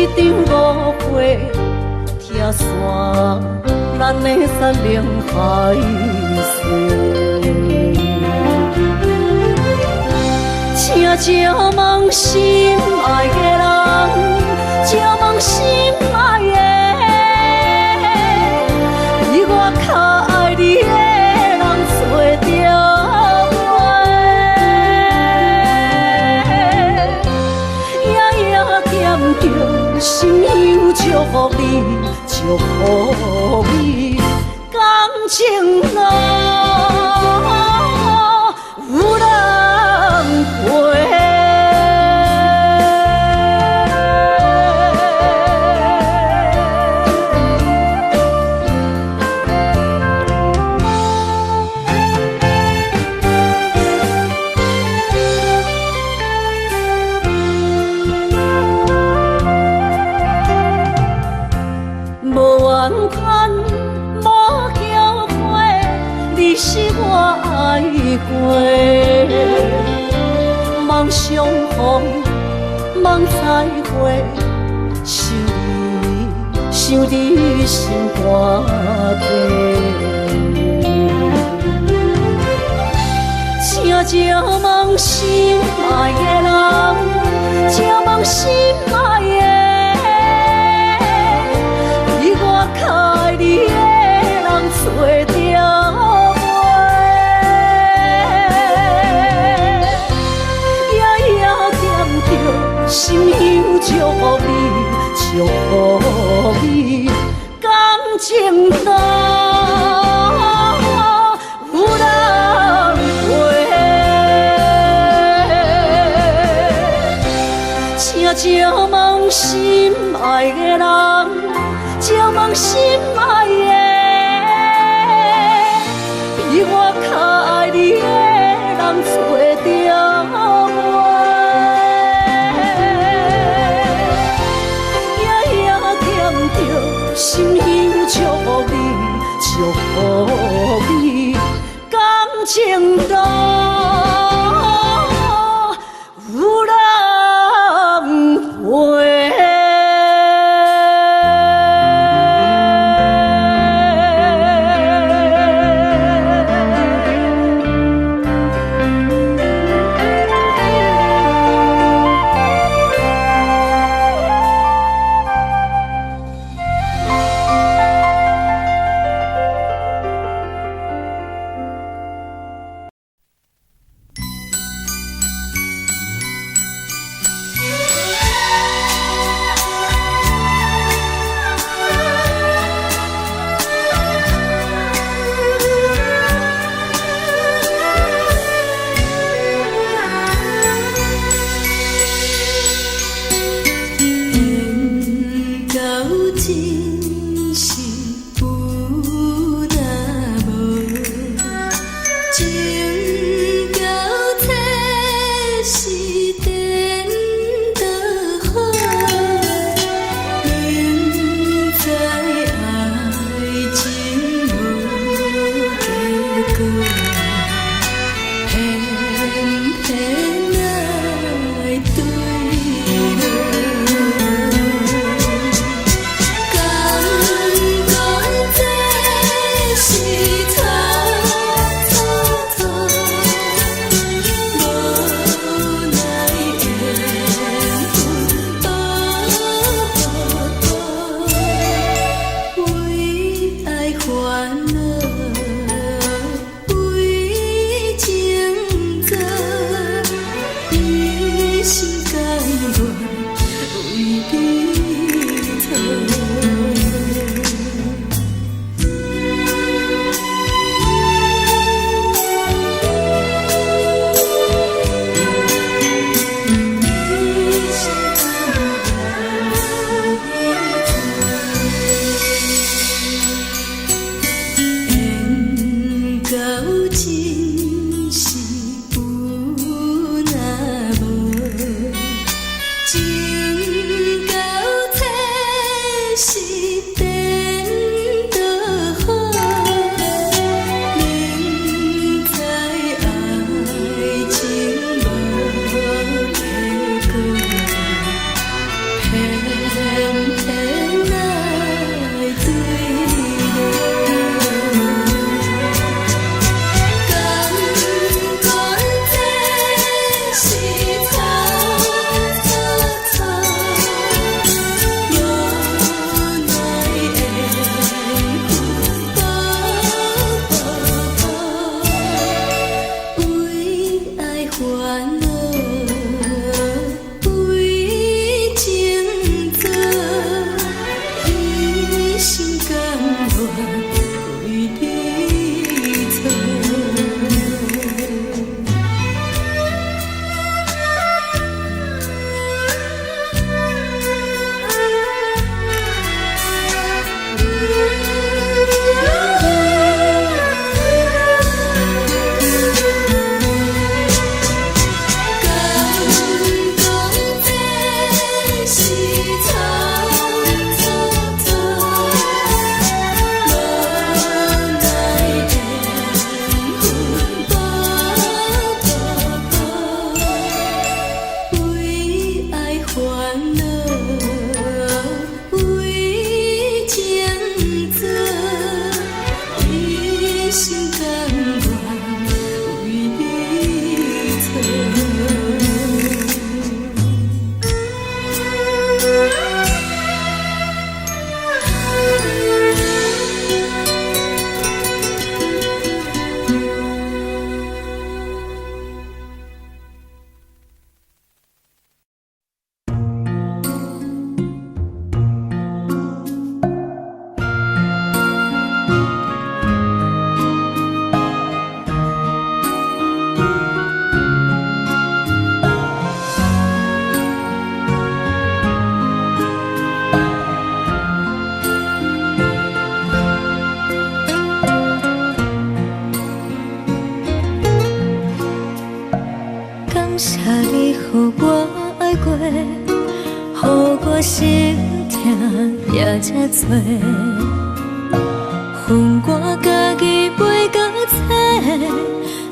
一场误会，拆散咱的山盟海誓。请借问心爱的人，借问心爱的，比我较爱你的人找着我。夜夜惦着心乡，祝福你，祝福你，感情路有人陪。你是我爱过，梦相逢，梦再会，想你心肝底。请借问心爱的人，借问心爱的，比我较爱你的人找着。心乡祝福你，祝福你，感情路有人陪。请借问心爱的人，借问心爱的，比我较爱你的人找着我。心乡祝福你，祝福你，感情路有人陪。心痛也这多，恨我家己袂到切，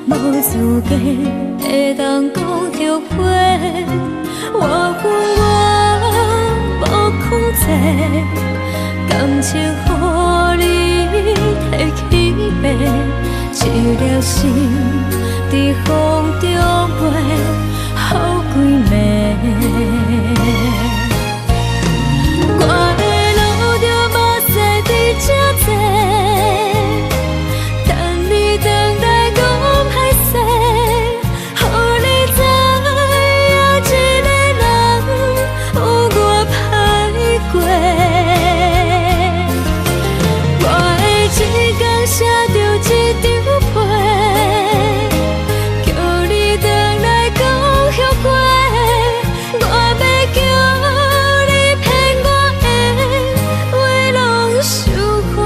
无资格会当讲后悔。我恨我无控制，感情予你提起白，一粒心在风中飞，好几暝。我的路着目屎在这多，等你回来讲歹势，予你知影一个人有我歹过。我的一天写着一张被，叫你回来讲后悔。我要叫你骗我的话拢收回。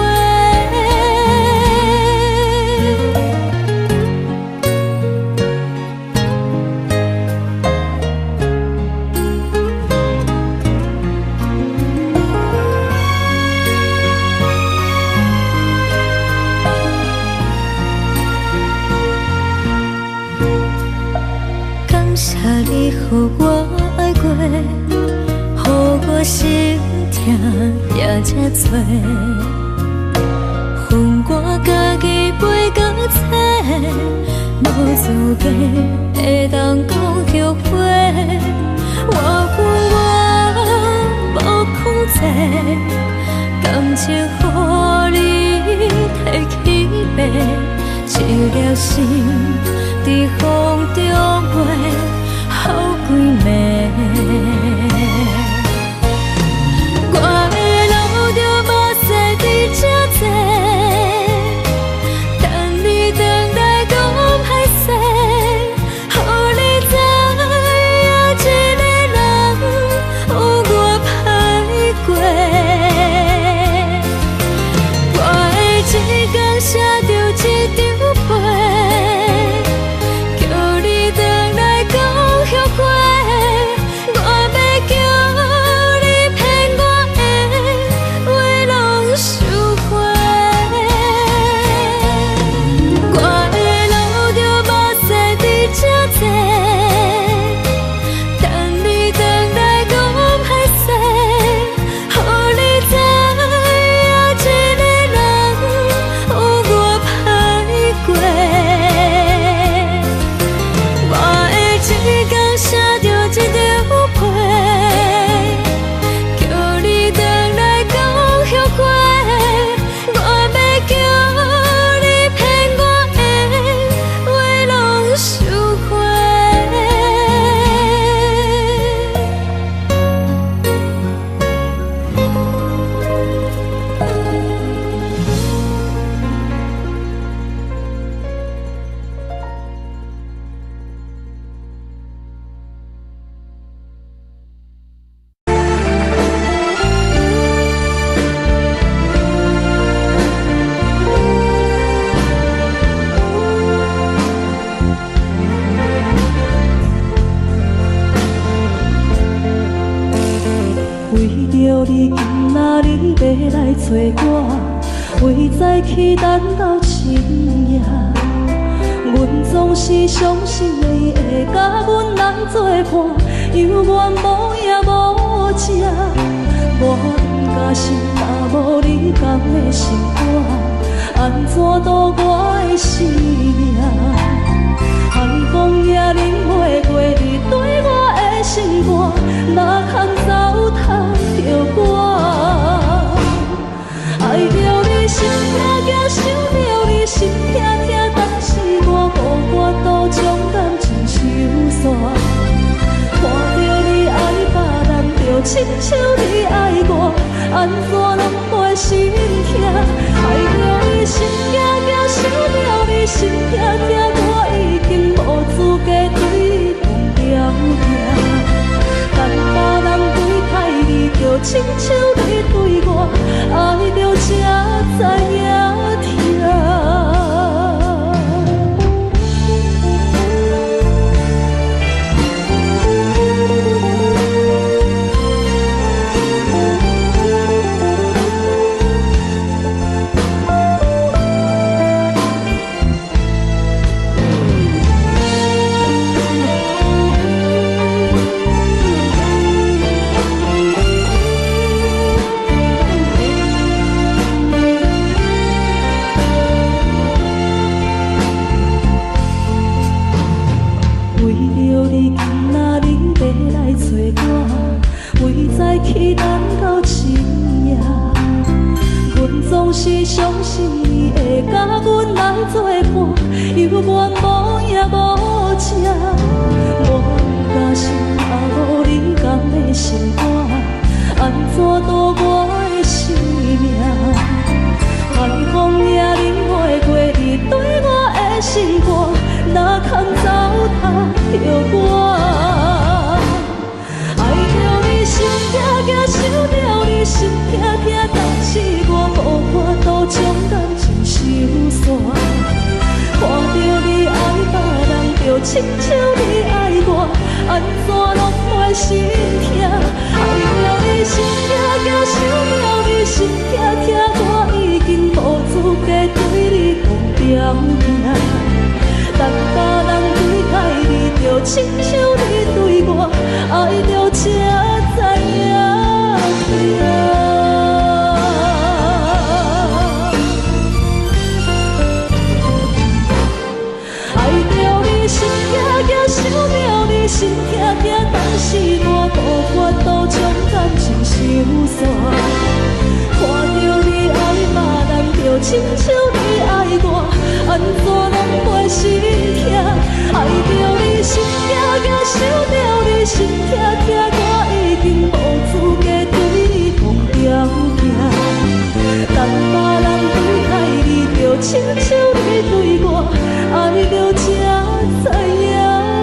感谢你予我爱过，予我心痛也这多，恨我家己袂到切，无资格会当讲后悔。我恨我无控制，感情予你提起白，一粒心在风中飞，好几暝。我的路着目屎在这多，等你回来讲歹势，予你知影一个人有我歹过。我的一天写着一张被，叫你回来讲后悔。我要叫你骗我的话拢收回。我的路着目屎在这多，等你回来讲歹势，予你知影一个人有我歹过。我的一天写着一张被，叫你回来讲后悔。我要叫你骗我的话拢收回。为着你今仔日要来找我，为早起等到深夜，阮总是相信你会甲阮来作伴，犹原无影无迹。我不甘心，若无你甘的心肝，安怎度我的生命？寒风也忍袂过你对我的心肝，哪堪糟蹋着我？爱着你心痛痛，想着你心痛痛，但是我无法度将感情收煞。看着你爱别人，就亲像你爱我，安怎拢袂心痛？爱着你心惊惊，想着你心痛痛，我已经无资格对讲了听。但别人对待你，就亲像你对我，爱着才知影痛。再去咱到深夜。阮总是相信你会甲阮来作伴，犹原无影无迹。我甲心也无你讲的心肝，安怎度我的生命？寒风也忍袂过你对我的心肝，哪堪糟蹋着我？爱着你心痛痛，想着你心痛痛，但是我无法度将感情收煞。看着你爱别人，就亲像你爱我，安怎拢袂心痛？爱着你心痛痛，想着你心痛痛，我已经无资格对你讲条件。等别人对待你，就亲像你对我，爱着才知影痛。爱着你心痛痛，想着你心痛痛，但是我无法度将感情收煞。看着你爱别人，就亲像你爱我，安怎拢袂心痛？爱着你心痛痛，想着你心痛痛，我已经无资格对你讲条件。等别人对待你，就亲像你对我，爱着才知影痛。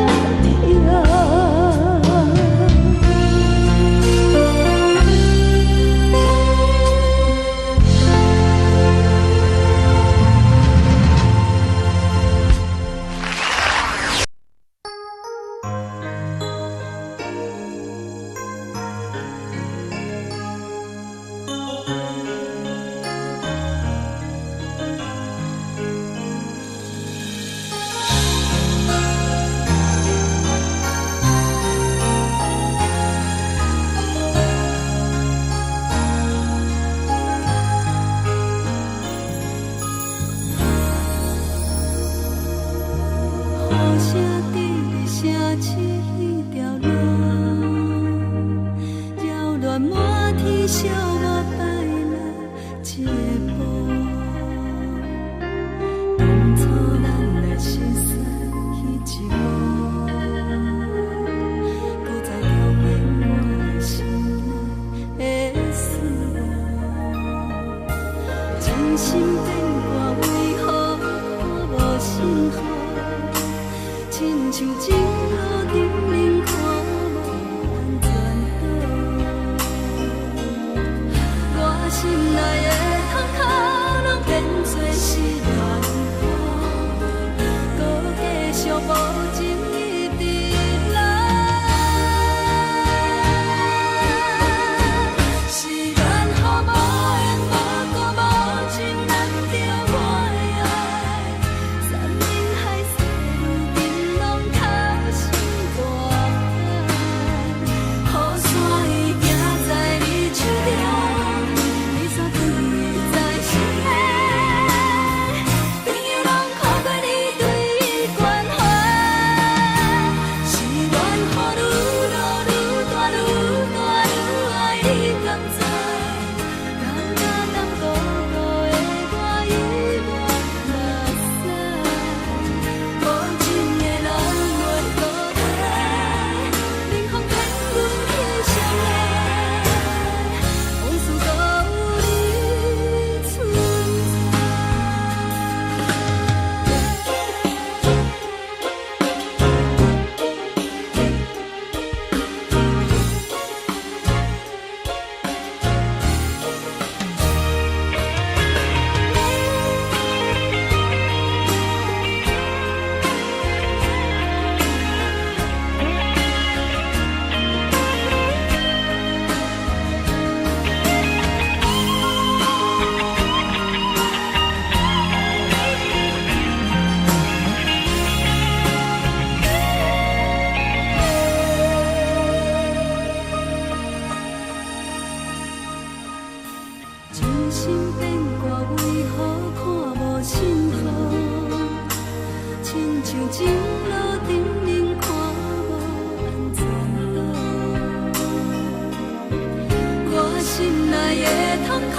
可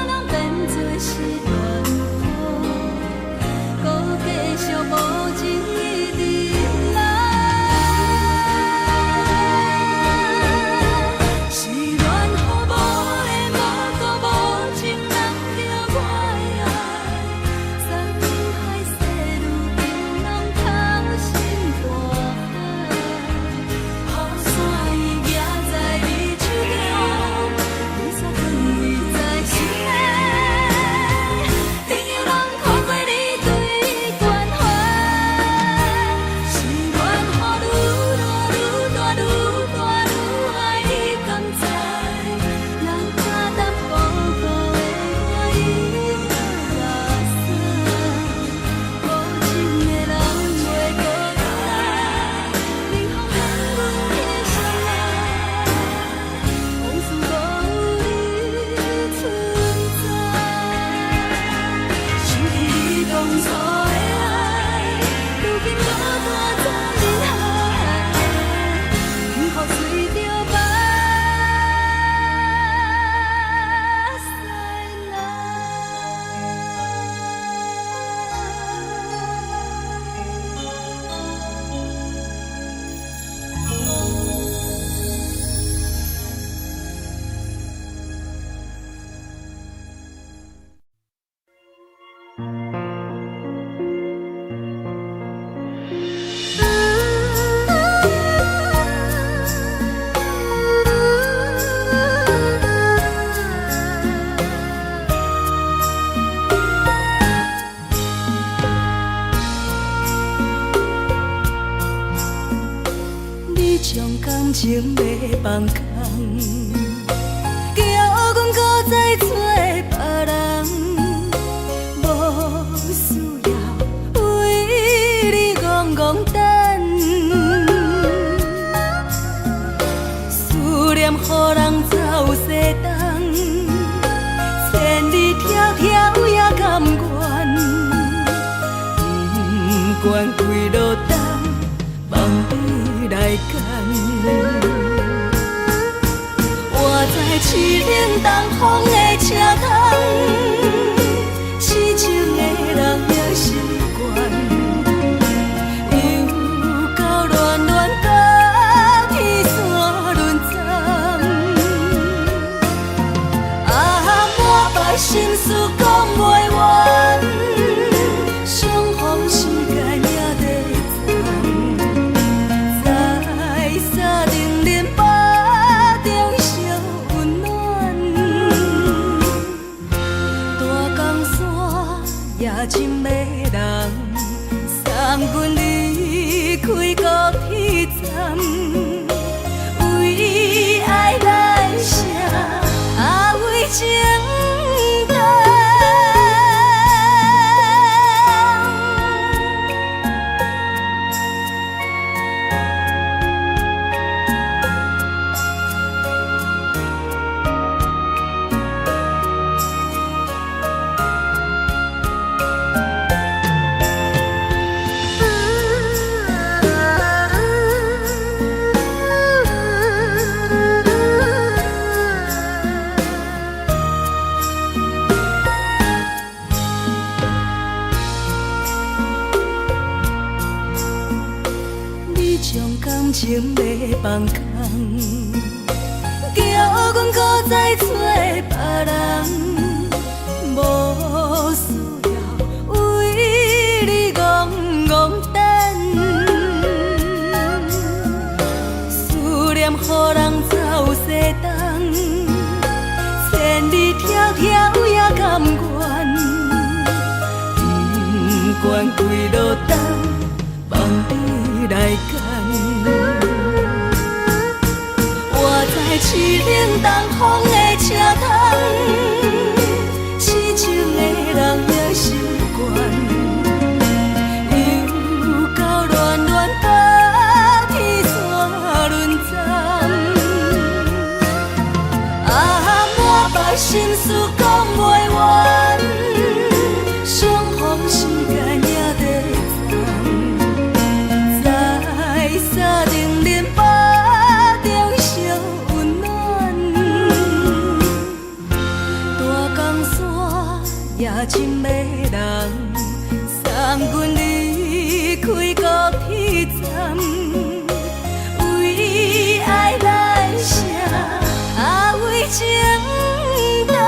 能变做是乱风，搁继续无情伊伫来。是恋予无的无辜无情人着我的爱，山盟海誓如今拢透心大海。雨伞伊举在你手中，雨伞放伊在心内，朋友人看过你对关怀，是恋予愈大愈大愈大愈爱你甘知，人假淡薄薄的我已搁垃圾，无情的人袂搁再，冷风寒阮的心内，往事无有你存在。想起你当初的爱，如今孤单在人海，幸福随着目屎来。你将感情要放空，叫阮搁再找别人，无需要为你戆戆等。思念予人走西东，千里迢迢也甘愿，不管几落冬，望你来干。我在凄冷东风的车窗，痴情的人也习惯，又到恋恋到天山沦陷。啊，满腹心事讲袂完，相逢时间也在在沙定林巴中烧温暖。大江山夜深的人，送阮离开高铁站，为爱来写，啊为情重。感情要放空，叫阮搁再找别人，无需要为你戆戆等。思念予人走西东，千里迢迢也甘愿，不管几落冬，望你来干。我在凄冷东风的车窗，痴情的人也习惯，又到恋恋到天山沦陷。啊，满腹心事讲袂完，相逢时间也在在沙定林巴中烧温暖。大深的人，送阮离开高铁站，为爱来生，为情重。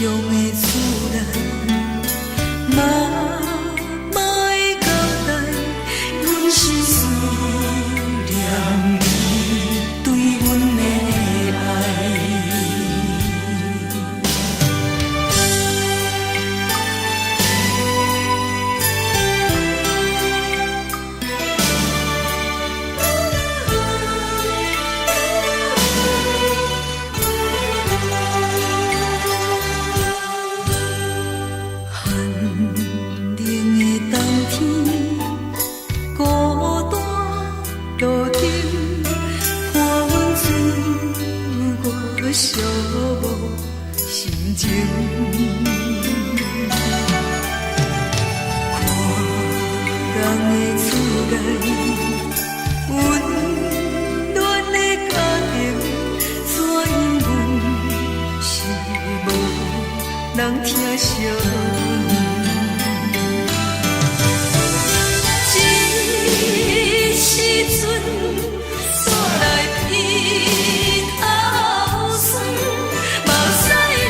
乡的厝内，嘛会交代，阮是思念你对阮的爱。寂寞心情，看人的厝内，温暖的家庭，怎因阮是无人疼惜阮？这时阵煞来鼻头酸，目屎忍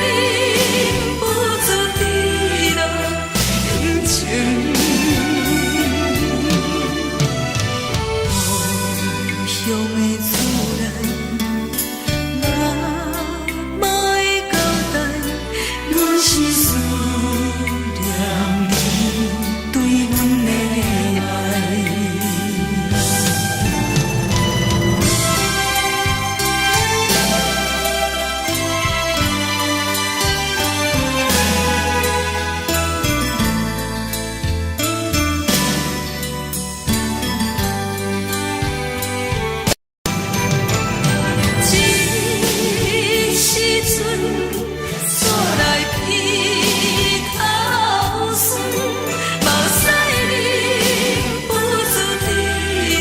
不住滴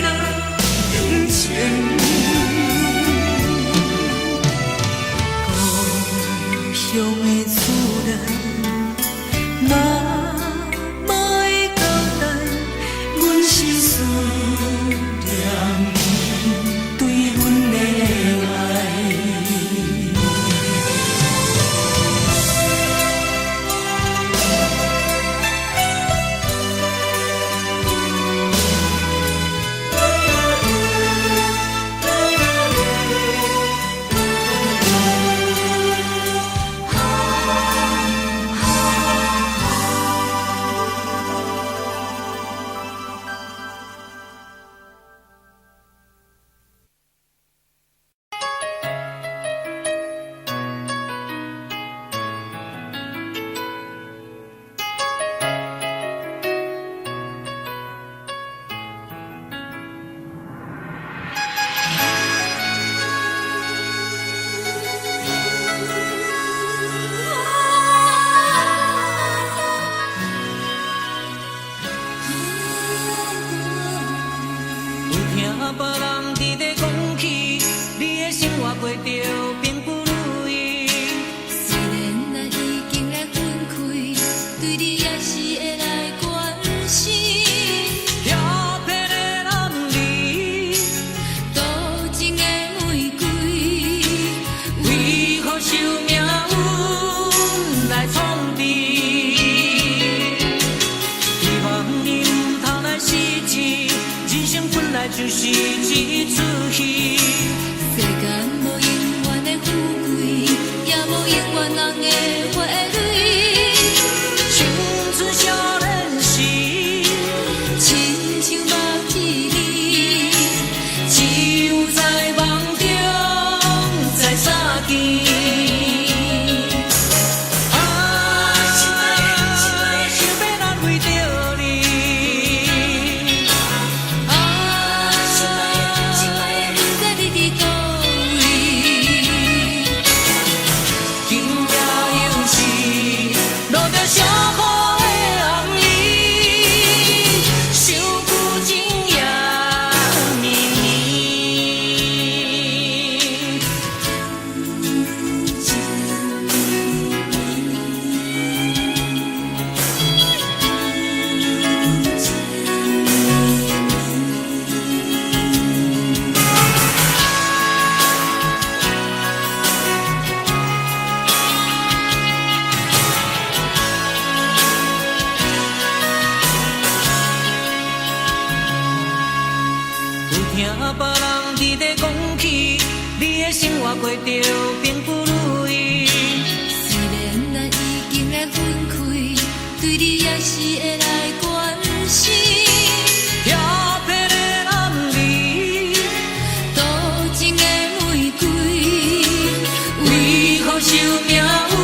落眼睛。故乡的厝内，嘛会交代，阮是思念你对阮的爱。你在讲起，你的生活过着并不如意。虽然咱已经会分开，对你也是会来关心。调皮的男儿，多情的玫瑰，为何受命运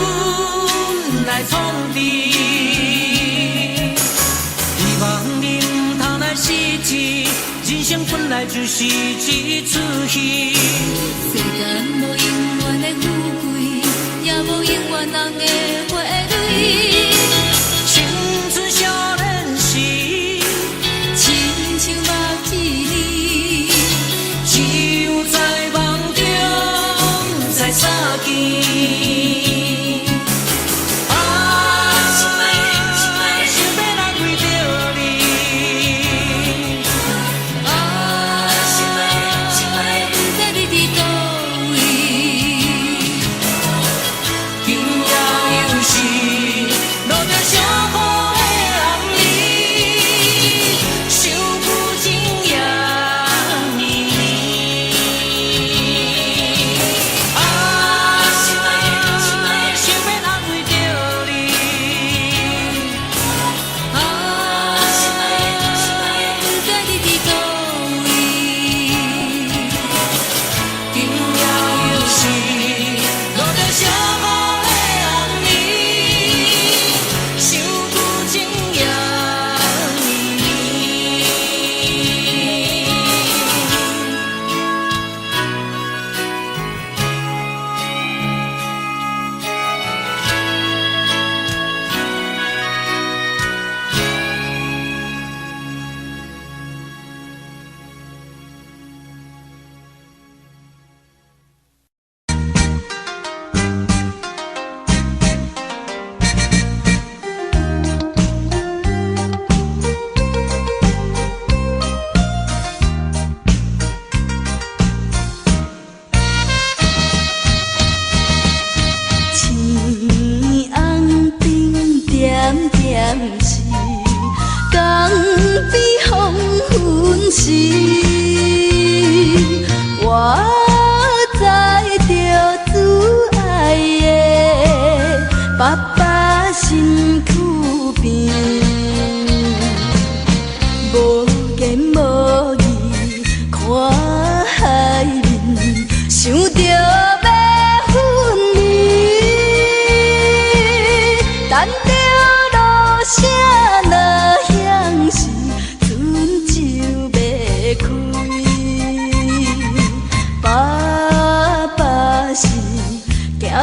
来创治？希望你唔通来失志，人生本来就是一出戏。世间无永远的富贵，也无永远人的花蕊。青春少年时，亲像目一日，只有在梦中才相见。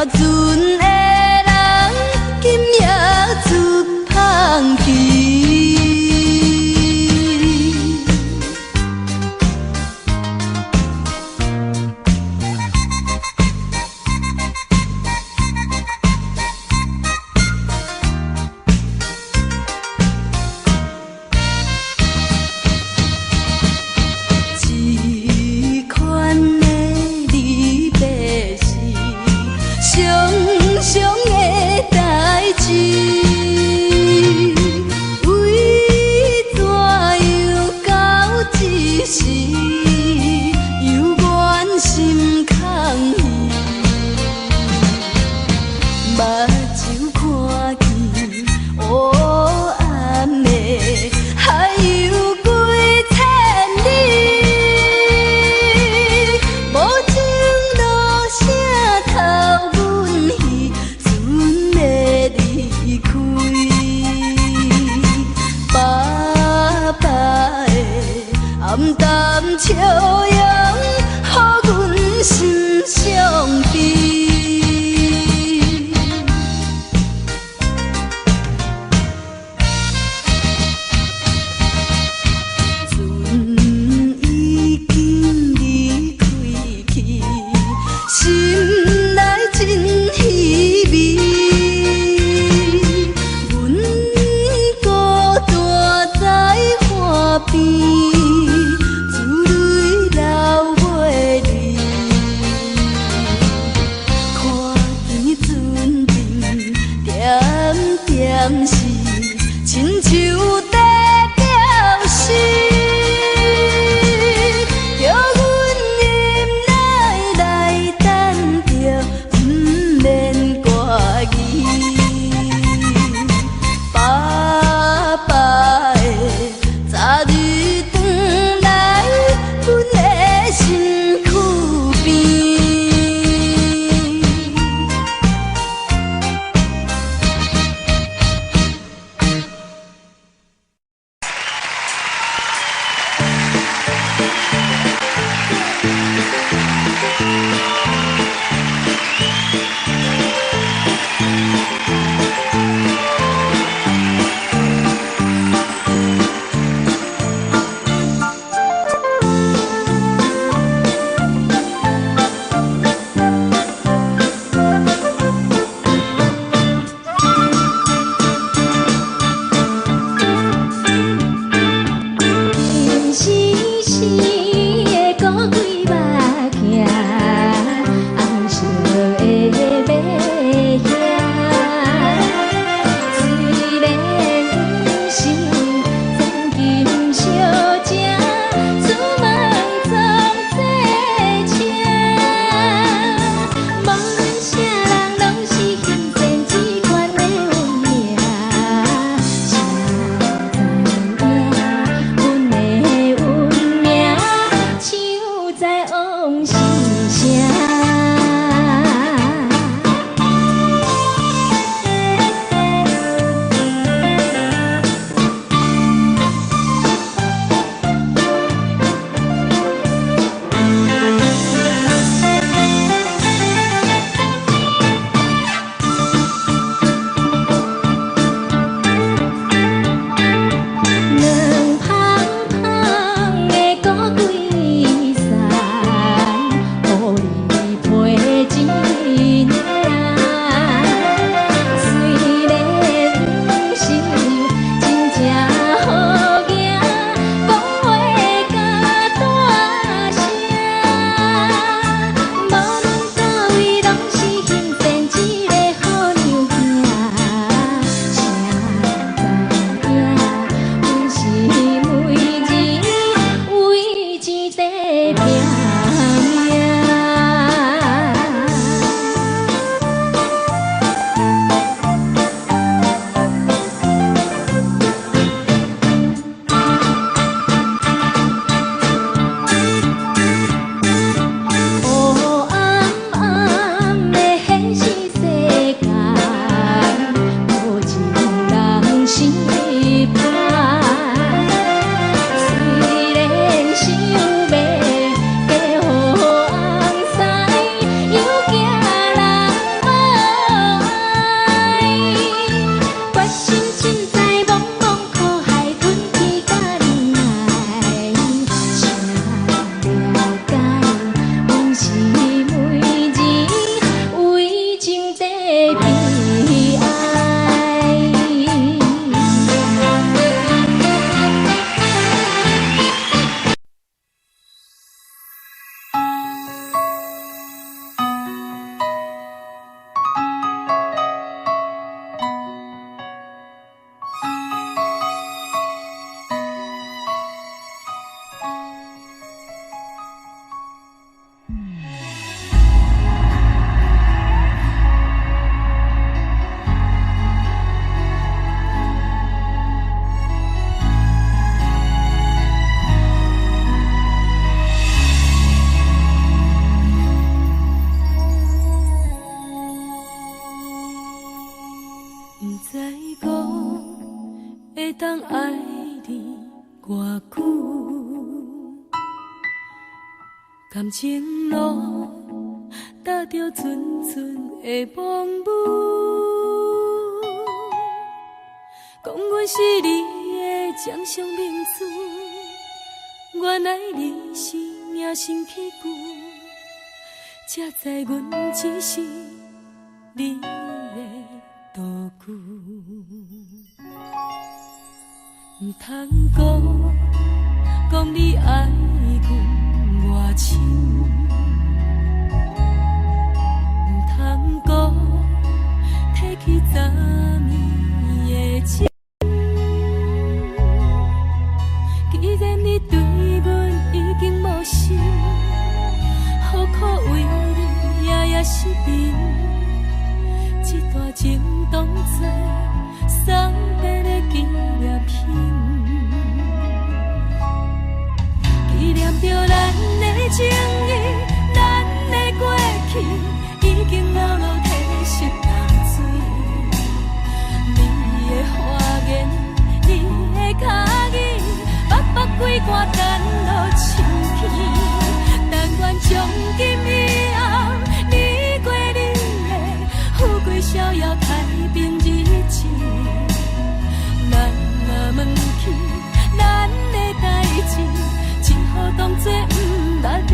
着阮的不知讲会当爱你偌久，感情路踏着阵阵的风雨，讲阮是你的掌上明珠，原来你是命生起句，才知阮只是你的道具。不通讲你爱阮偌深，不通讲提起昨暝的情。既然你对阮已经无心，何苦为你夜夜失眠？这段情当作送别的纪念品，纪念着咱的情谊，咱的过去已经老老褪色淡水。你的花言，你的脚语，默默几挂等落深去。但愿从今以后，你过你的富贵逍遥太平日子。咱若问起咱的代志，只好当作不捌你。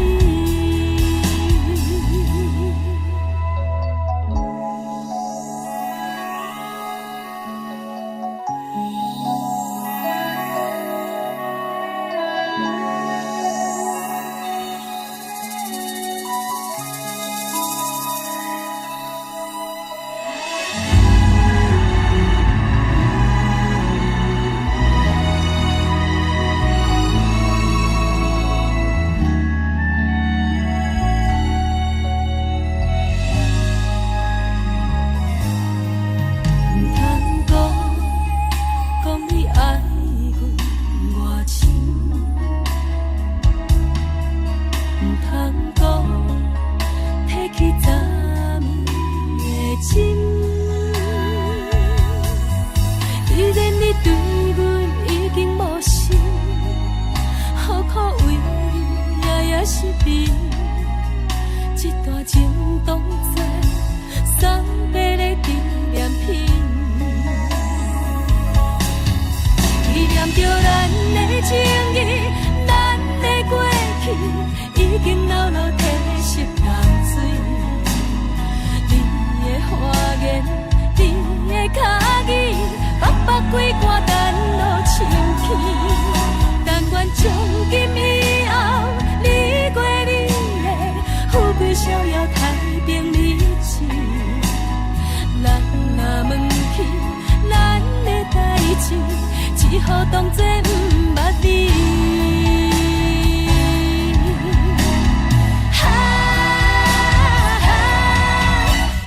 只好当作不捌你。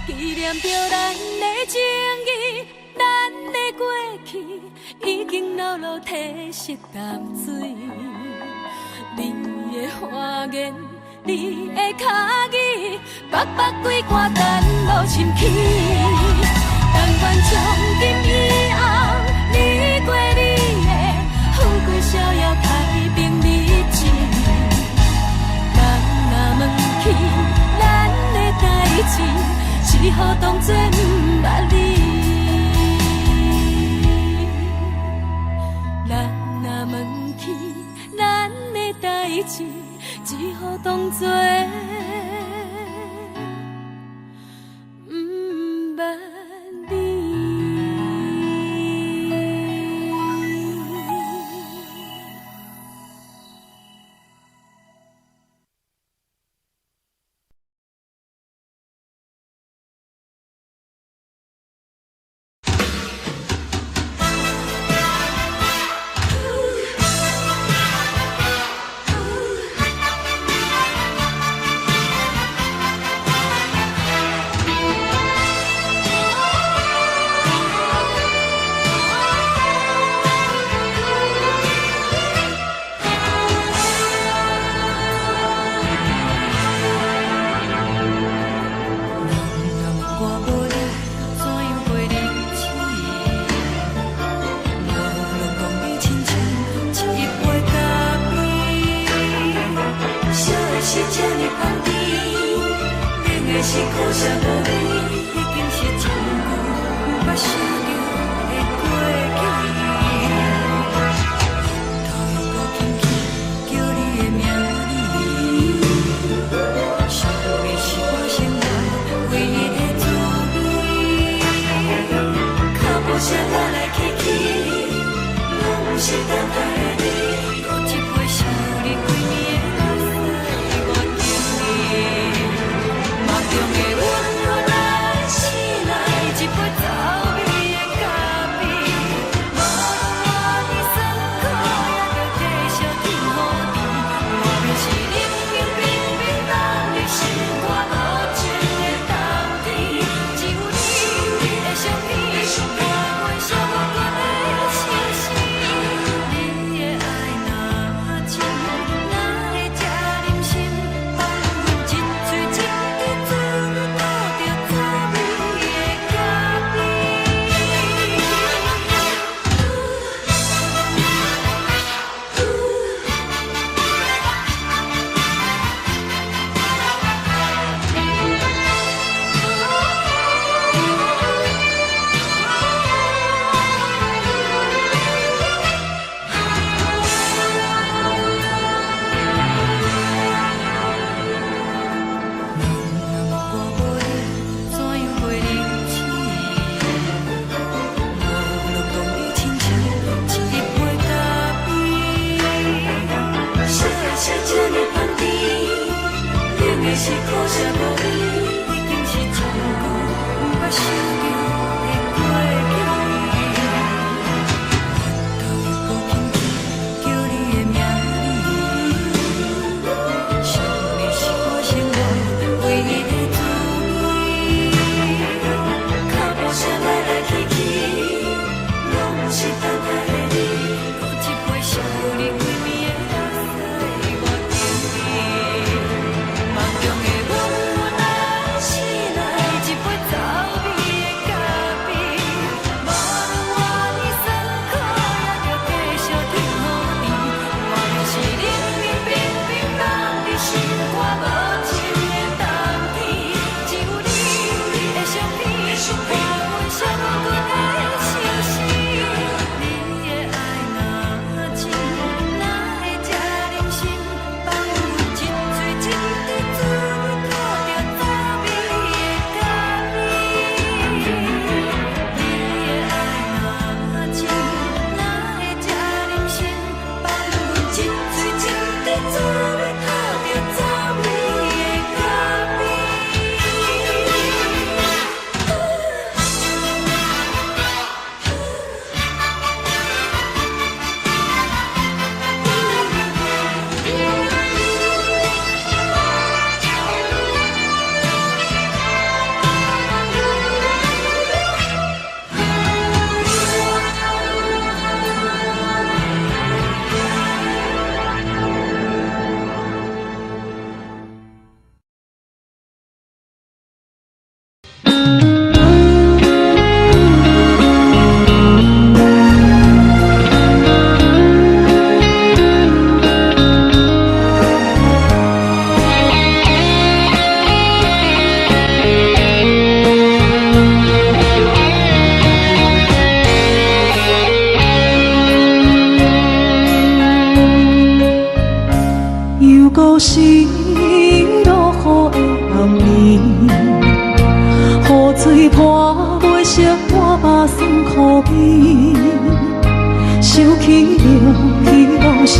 纪念着咱的情谊，咱的过去已经老老褪色淡水。你的花言，你的脚语，默默几挂等落深起。但愿从今以后，你过你的富贵逍遥太平日子。咱若问起咱的代志，只好当作不捌你。咱若问起咱的代志，只好当作不捌。啥无味，已经是一句不捌想着的过去。头又搁轻轻叫你的名字，想的是我生来唯一的滋味。脚步声来来去去，拢是等待的你。搁一杯烧你几年的目屎，我敬你。梦中的阮原来醒来一杯走味的咖啡，无论我的酸苦，也着继续甜予你。外面是冷冰冰冰冷的心肝，无情的冬天，只有你的相片，我阮寂寞过的心事。你的爱若真，哪会这忍心放阮一嘴一滴水，倒着滋味的咖啡。我袂怎样袂忍气，无路讲你亲像一杯咖啡，小的是这呢香甜，冷的是苦涩无味，已经是一句不捌想着的过去。头又搁轻轻叫你的名字，想的是我生来唯一的滋味。脚步声来来去去，拢是等待的你。搁一杯烧你几暝的目屎，我敬你。梦中的阮原来醒来一杯走味的咖啡，无论我的酸苦，也着继续甜予你。外面是冷冰冰冰冷的心肝，无情的冬天，只有你的相片，我阮寂寞过的心事。你的爱若真，哪会这忍心放阮一嘴一滴水，倒着滋味的咖啡。你的爱若真，哪会这忍心放阮一嘴一滴水，倒着滋味的咖啡。又搁是落雨的暗暝，雨水泼袂熄我目酸苦味，想起着彼拢是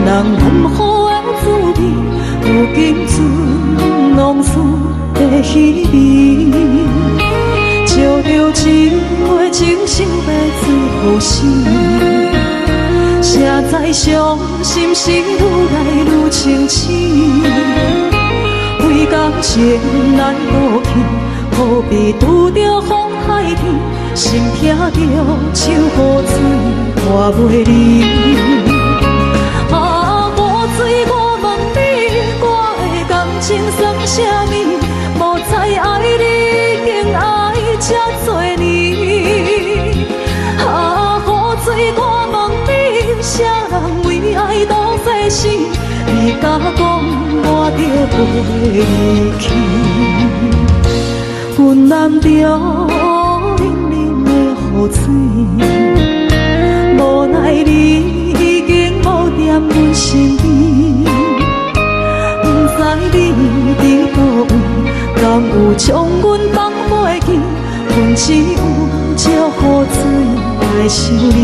两人难好的滋味，如今存拢输的稀微，照着一月情深白最好心。谁知伤心事愈来愈清醒，为感情难落去，何必拄着风海天，心痛着像雨水拖袂离。啊，雨水，我问你，我的感情算啥物？无再爱你，竟爱这多年。啊，雨水，我问你，啥人为爱赌世事？你敢讲我着袂离去？阮揽着冷冷的雨水，无奈你已经无踮阮身边，不知你伫倒位，敢有将阮放袂记？阮只有借雨水来想你。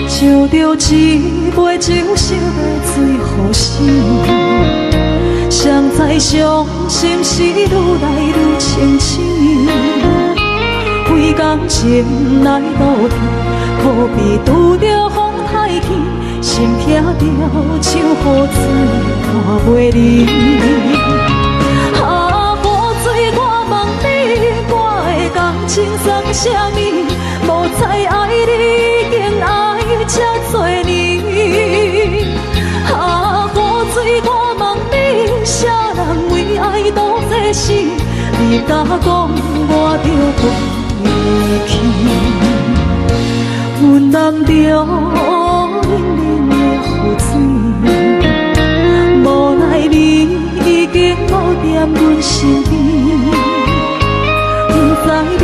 烧着一杯酒，烧要醉予醒，谁知伤心事愈来愈清醒。几工前来倒天，可比拄着风太起，心痛着像雨水看袂离。啊，雨水，我问你，我的感情算啥物？无再爱你，已经爱这多年。啊，雨水，我问你，啥人为爱赌这死？你敢讲我着离去？阮揽着冷冷的雨水，无奈你已经无踮阮身边，不知你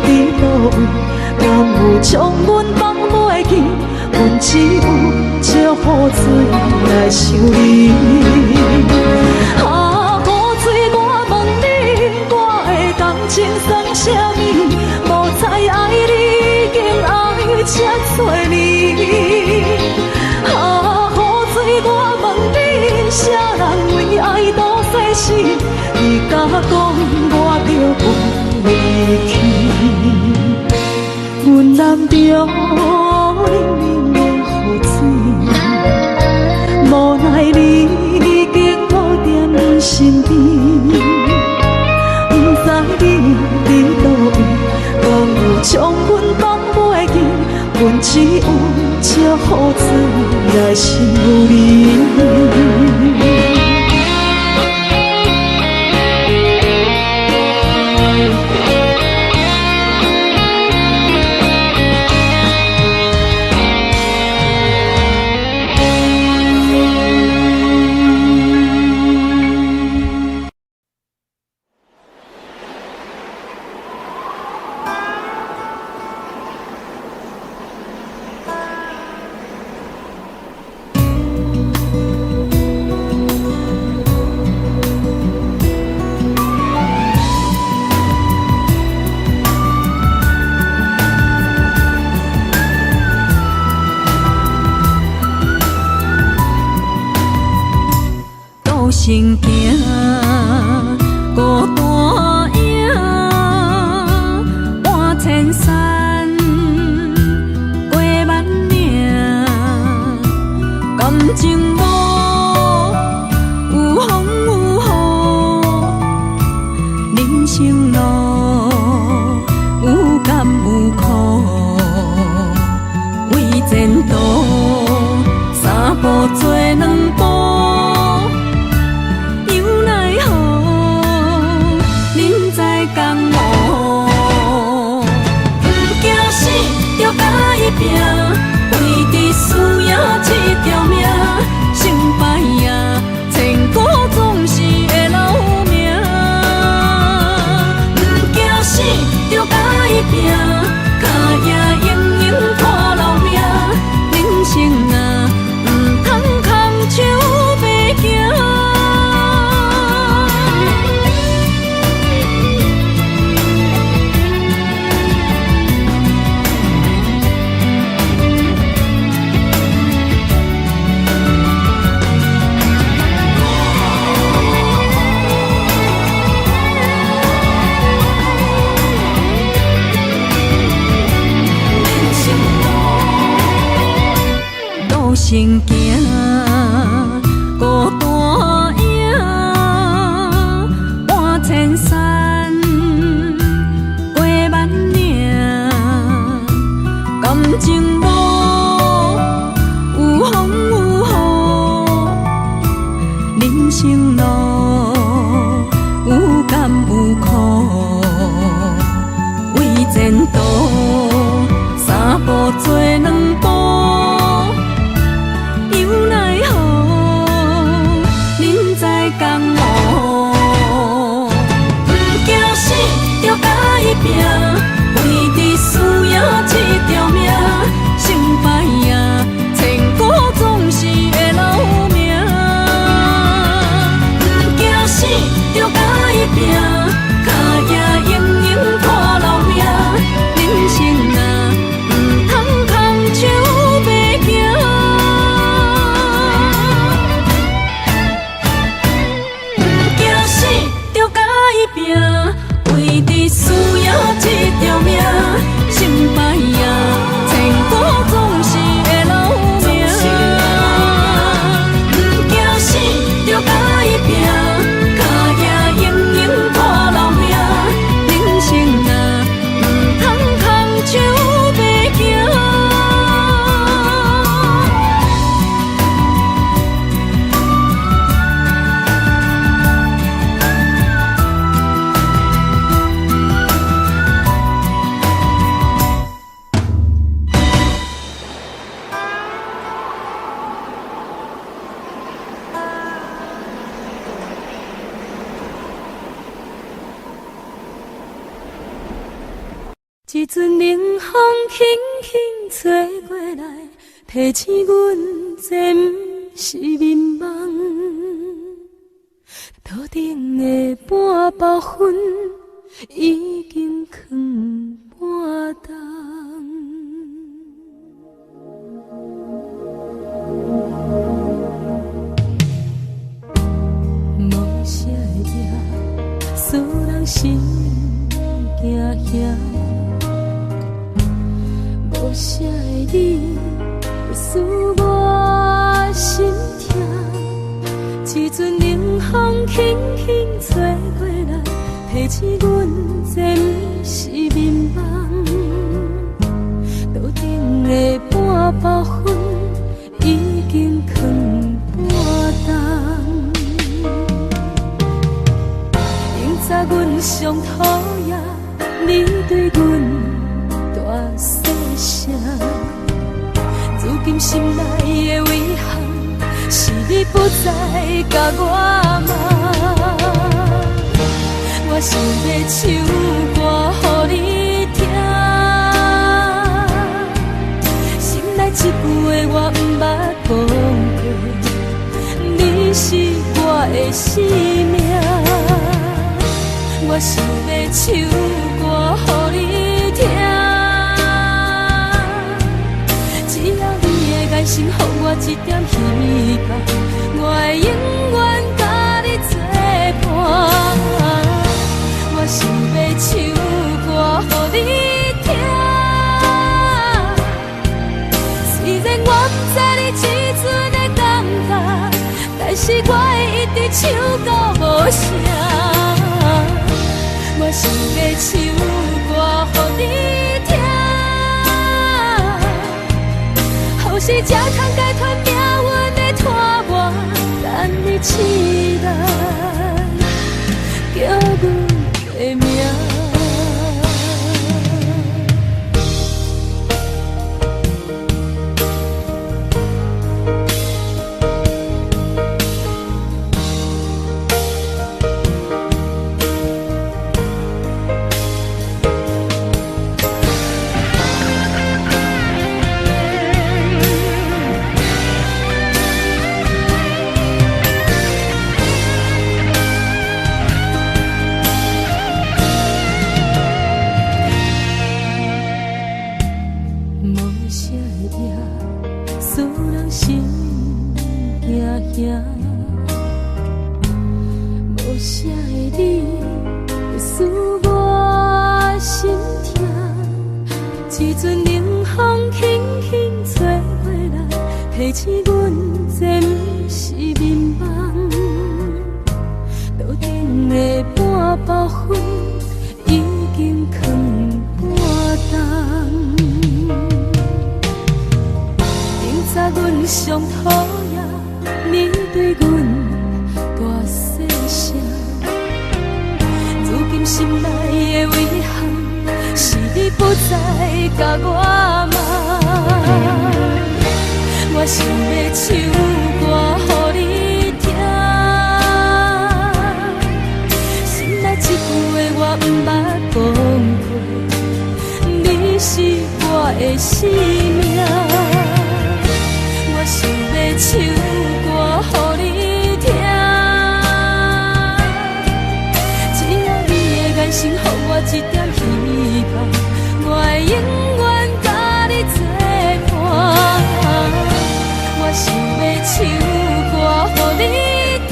伫倒位，敢有将阮放袂记？阮只有借雨水来想你。啊，雨水，我问你，我的感情算啥物？无再爱你，已经爱这多年。啊，雨水，我问你，啥人为爱赌世事？你敢讲我着离去？阮揽着冷冷的雨水，无奈你已经无踮阮身边，不知你伫倒位，敢有将阮放袂记？阮只有借雨水来想你。行行，孤单影，半千山，过万岭，感情路有风有雨，人生路有甘有苦，为前途三步做两步。人生路有甘有苦，为前途三步做两步，又奈何人在江湖，不惊死就甲伊拼，为伫需要这条命，成败赢千古总是会留名，不惊死就甲伊拼，脚也用用拖留命，人生啊不通空手白行，不惊死就甲伊拼，为伫需要这条命，成败赢千古总是会留名，不惊死就甲伊拼，脚也用用拖留命，人生啊不通空手白行。一阵冷风轻轻吹过来，提醒阮这不是眠梦。头顶的半包云已经藏半冬。无啥会赢，使人心惊惊。无啥的你，使我心痛。一阵冷风轻轻吹过来，提醒阮这不是眠梦。头顶的半包云已经藏半冬。明早阮上讨厌你对阮大细声，如今心内的遗憾，是你不再甲我骂。我想要唱歌予你听，心内一句话我不捌讲过，你是我的生命。我想要唱歌予你听，只要你会爱心，予我一点希望，我会永远甲你作伴。我想要唱歌予你听，虽然我不知你这阵的感觉，但是我会一直唱到无声。我想要唱歌予你听，后世才通解脱命运的拖磨，等你起来叫阮的名。无啥的你，使我心痛。一阵冷风轻轻吹过来，提醒阮这不是眠梦。头顶的半包云已经藏半冬。明早阮上讨厌你对阮。心内的遗憾，是你不再甲我骂。我想要唱歌予你听，心内一句话我毋捌讲过，你是我的生命。我想要唱歌予你听，只要你的眼神予我一点希望，我会永远甲你作伴。我想要唱歌予你听，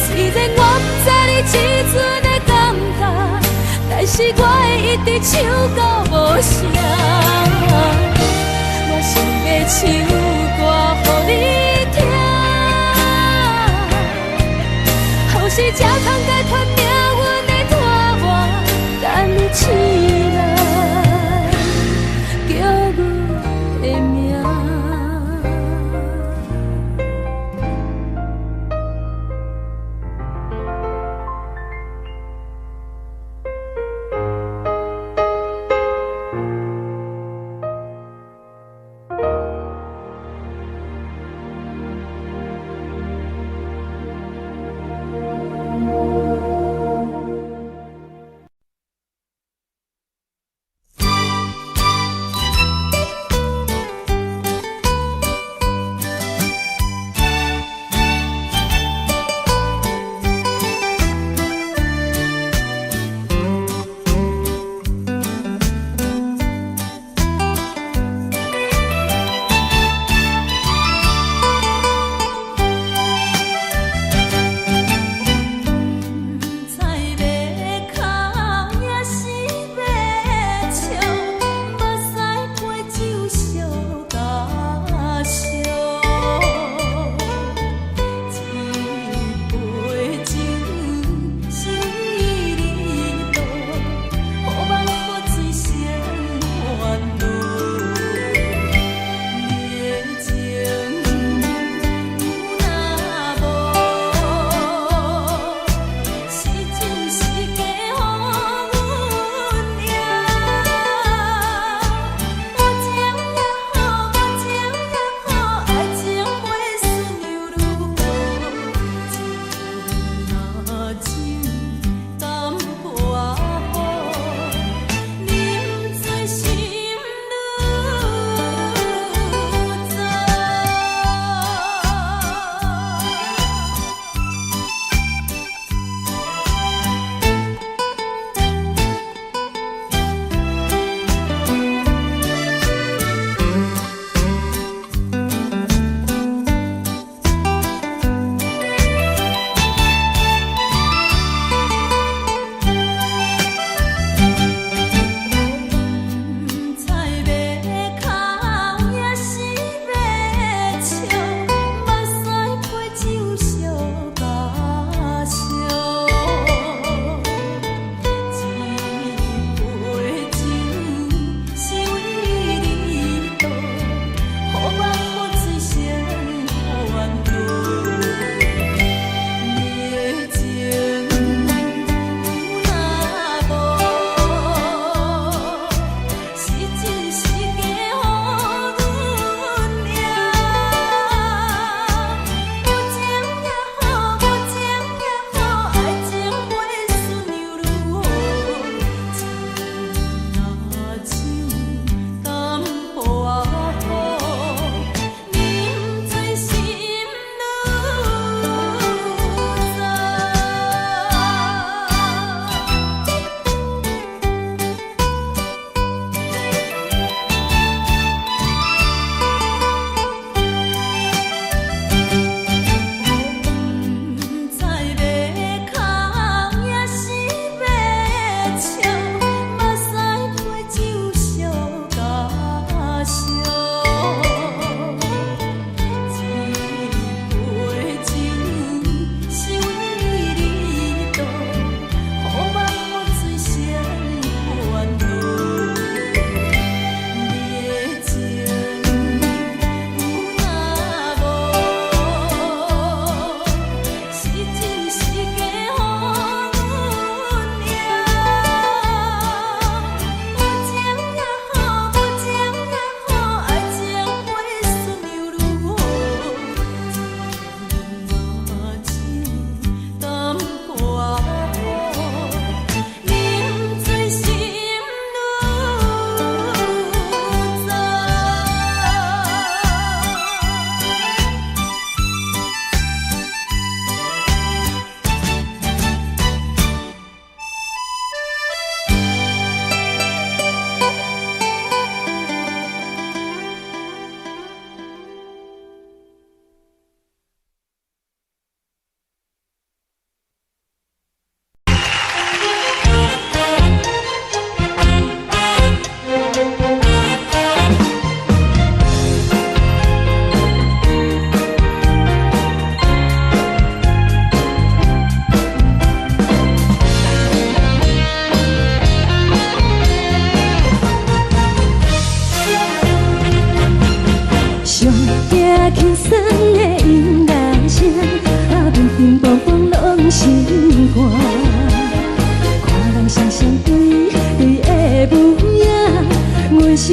虽然我不知你这阵的感觉，但是我会一直唱到无声。我想要唱歌予你听，后世才通解脱命运的拖磨，等你醒来叫阮的名。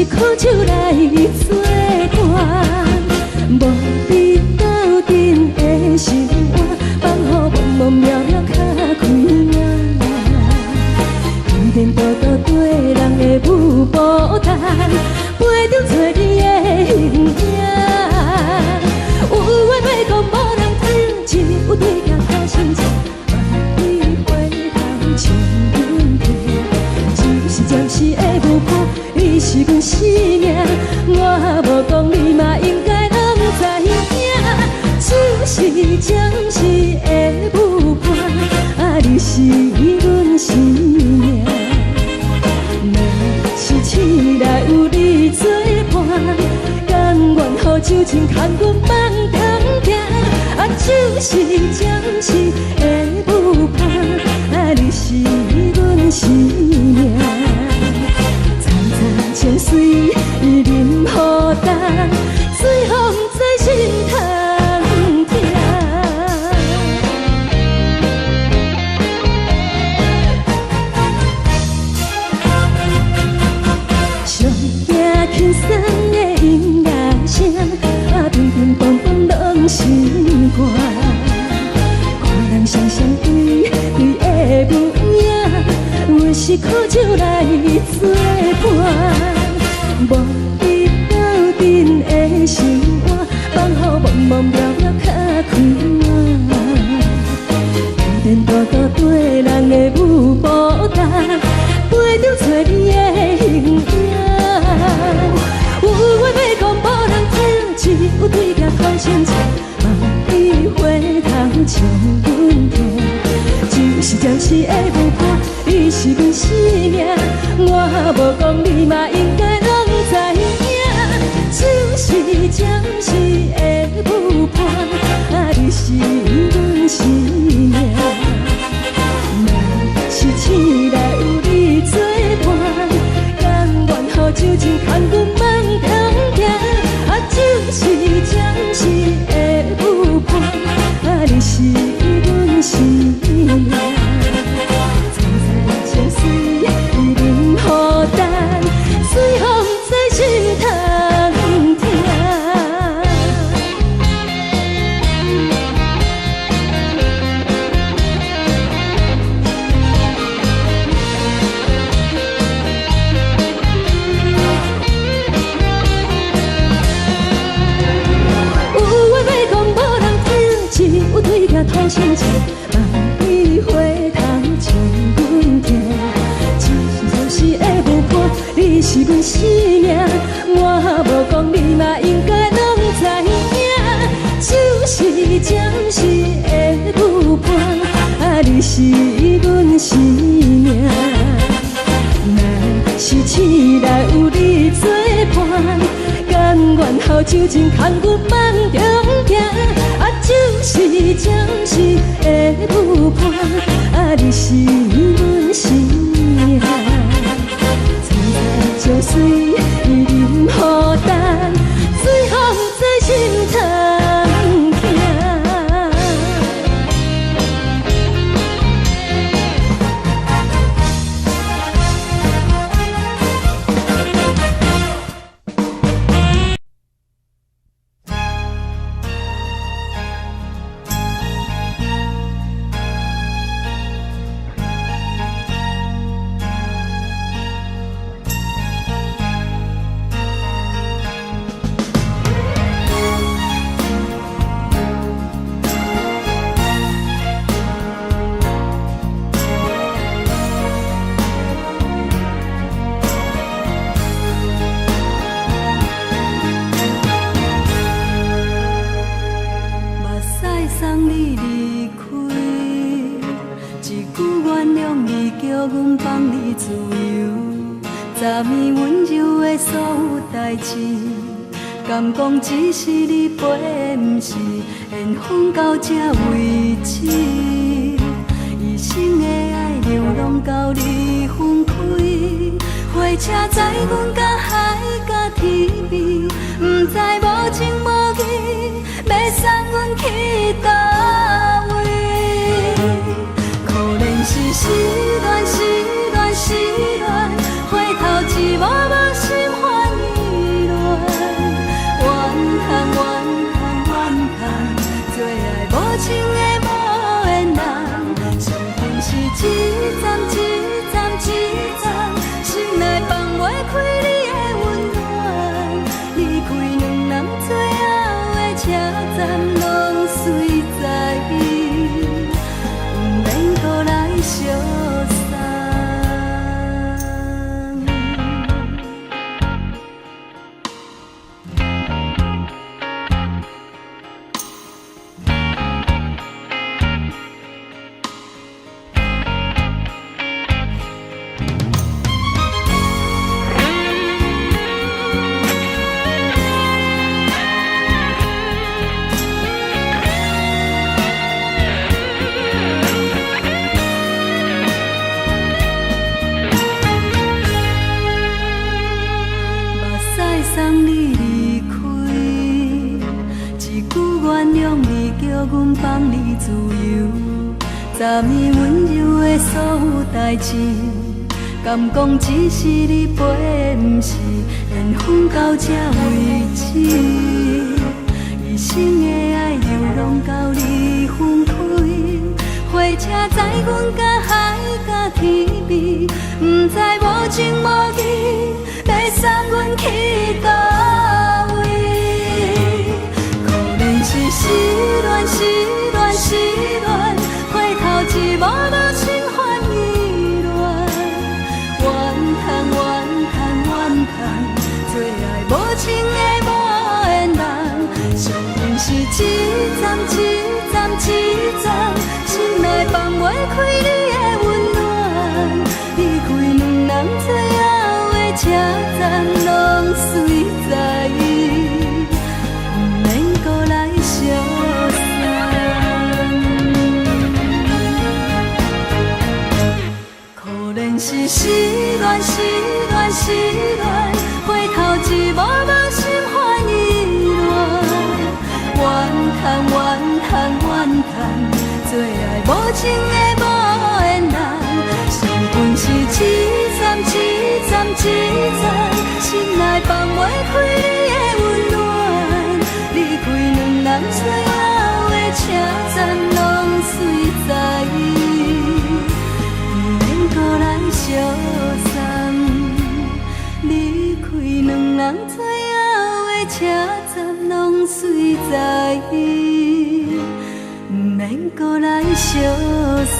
靠手来作伴，无你斗阵的生活，放予茫茫渺渺较快活。颠颠倒倒对人的舞步弹，陪着做你的形影。有话要讲无人听，只有对镜头心情，万里回头将阮听。就是暂时的舞伴，你是阮生命，我无讲你嘛应该拢知影。就是暂时的舞伴，你是阮生命。若是醒来有你作伴，甘愿予酒精牵阮放通行。就是暂时的舞伴，你是阮生命。层层情水任何等，随风在心头听。上惊轻松的音乐声，乒乒乓乓拢心肝。看人双双对对的舞影，我是靠手来作伴。无你斗阵的生活，放予茫茫渺渺较快活。颠颠倒倒对人的舞步弹，陪着做你的形影。有话要讲无人听，只有对镜看心情，万里回头将阮听。就是暂时的舞伴，你是阮生命，我无讲你嘛应该拢知影。就是暂时的舞伴，你是阮生命。若是醒来有你作伴，甘愿予酒精牵阮放通行。就是暂时的舞伴，你是阮生命。层层情水任何等，随风在心头听。有对镜头心情，万里回头将阮听。就是暂时的舞伴，你是阮生命，我无讲你嘛应该拢知影。就是暂时的舞伴，你是阮生命。若是醒来有你作伴，甘愿予酒精牵阮放中行。就是暂时的舞伴，你是阮生命。层层情水任何等，随风在心头听。敢讲只是你陪，不是缘分到这为止。一生的爱流浪到你分开，火车载阮甲海甲天边，不知无情无义，要送阮去倒位？可能是失恋，失恋，失恋，回头一幕幕心烦意。站拢随在伊，不免搁来相送。送你离开，一句原谅你，叫阮放你自由。10年温柔的所有代志，敢讲只是你陪，不是缘分到这为止。一生的爱又拢到你分开，火车载阮甲海甲天边，不知无情无义，要送阮去倒位？可能是失恋，失恋，失恋，回头一幕幕心烦意乱，怨叹，怨叹，怨叹，最爱无情的无缘人，上恨是一站一站一站，心内放袂开你的温暖，离开两人最后的车站拢随在伊，不免搁来相送。可能是失恋，失恋，失恋，回头一幕幕心烦意乱，怨叹，怨叹，怨叹，最爱无情的无缘人，上恨是一站一站一站，心内放袂开你的温暖，离开两人最后的车站拢随在伊，不免搁来相送。离开两人最后的车站拢随在伊，不免搁来相送。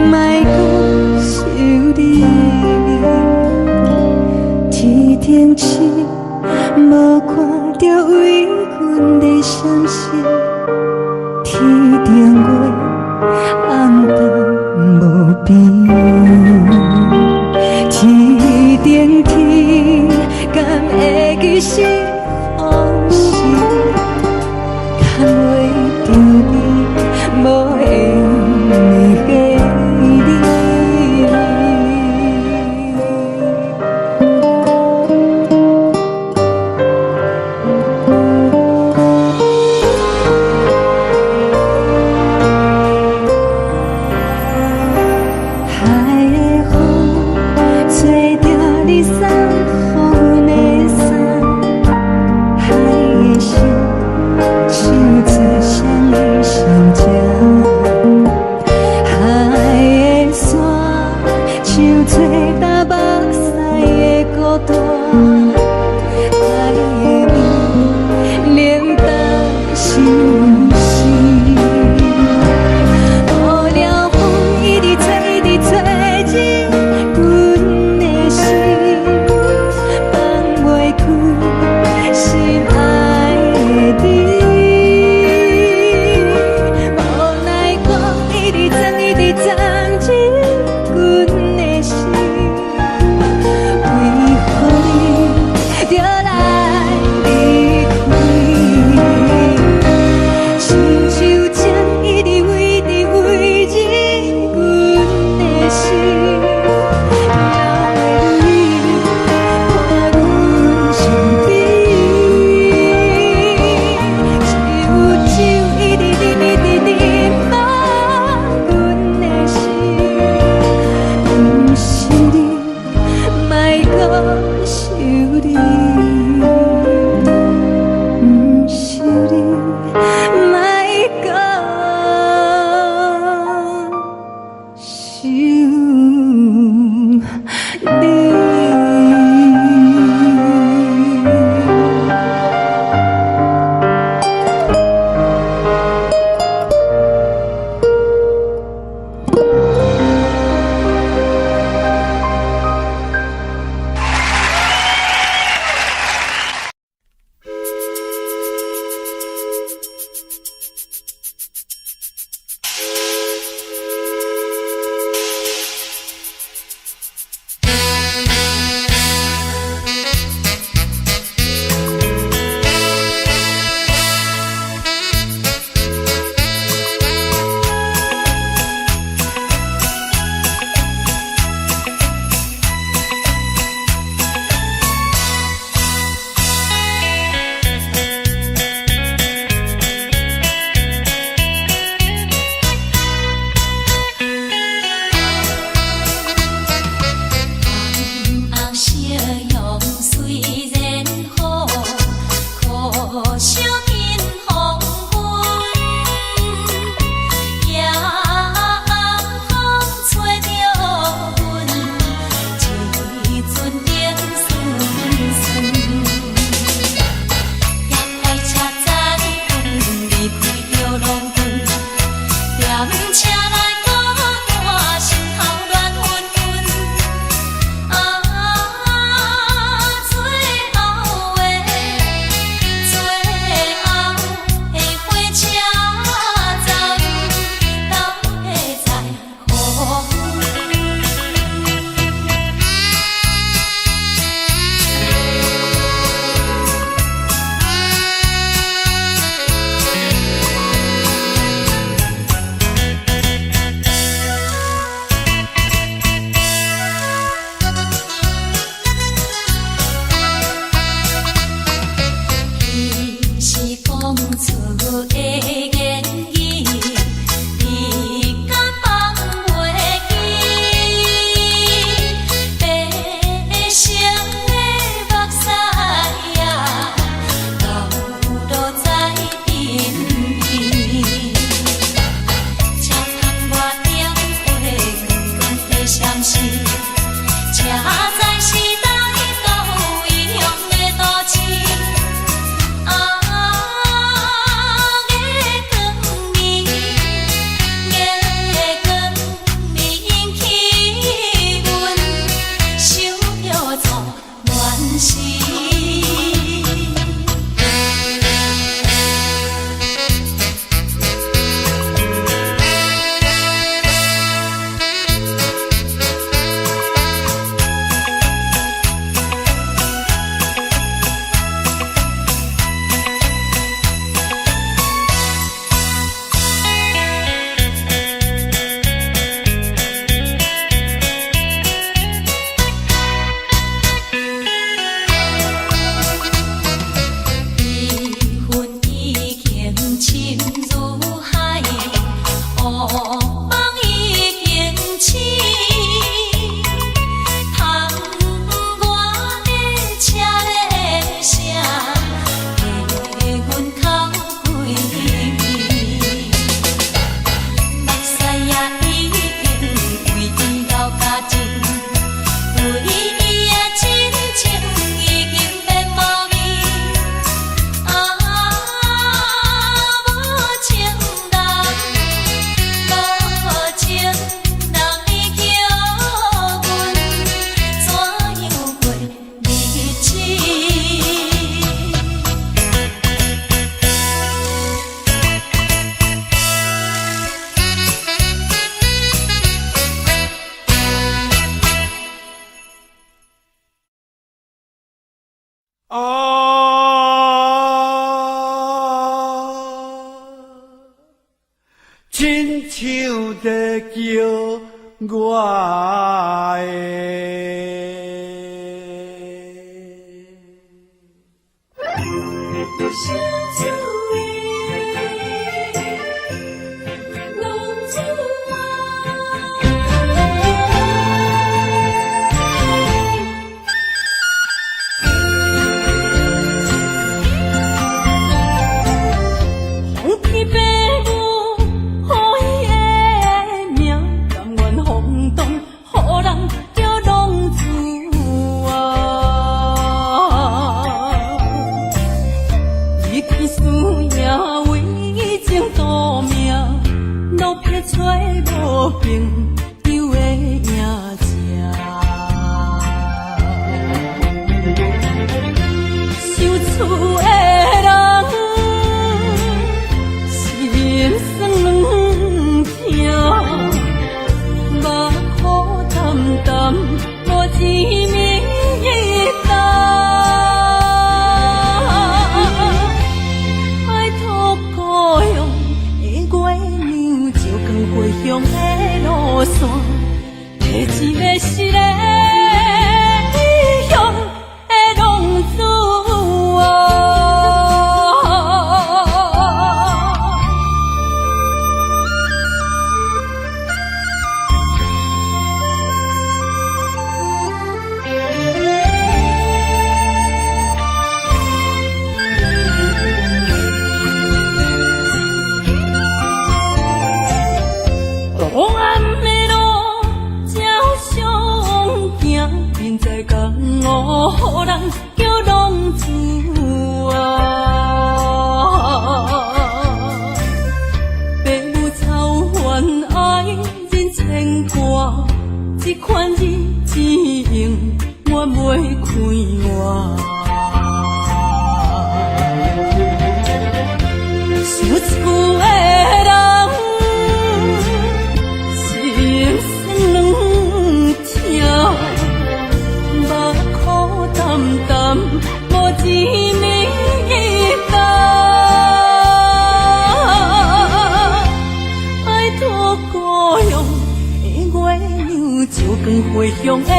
莫讲想你，天其实往事牵袂着你，无会记你。海的风吹着你送风的伞，海的心像做双的相正，海的山像做搭目屎的孤单，海的面冷淡心事。无聊风一直吹，一直吹入阮的心，放袂开心爱的你。无奈我一直钻，一直钻进阮的心，为何？情，为伊啊亲情已经变无味。无情人，无情人，你叫阮怎样过日子？亲像在叫我红天白母，好伊的名，甘愿风动，予人叫浪子啊！一天思夜为情赌命，路撇出无朋友的影子。受厝的人，心酸软痛，目苦淡淡，无滋味淡。爱托故乡的月娘，照光回乡的路线，提一个失个异乡的浪子啊！黑暗的路，照常行，现在江湖，予人叫浪子啊！父母操烦爱人牵挂，这款日子用我袂开我。受厝的人，心酸软痛，目苦淡淡，无滋味淡。爱托故乡的月娘，照光回乡的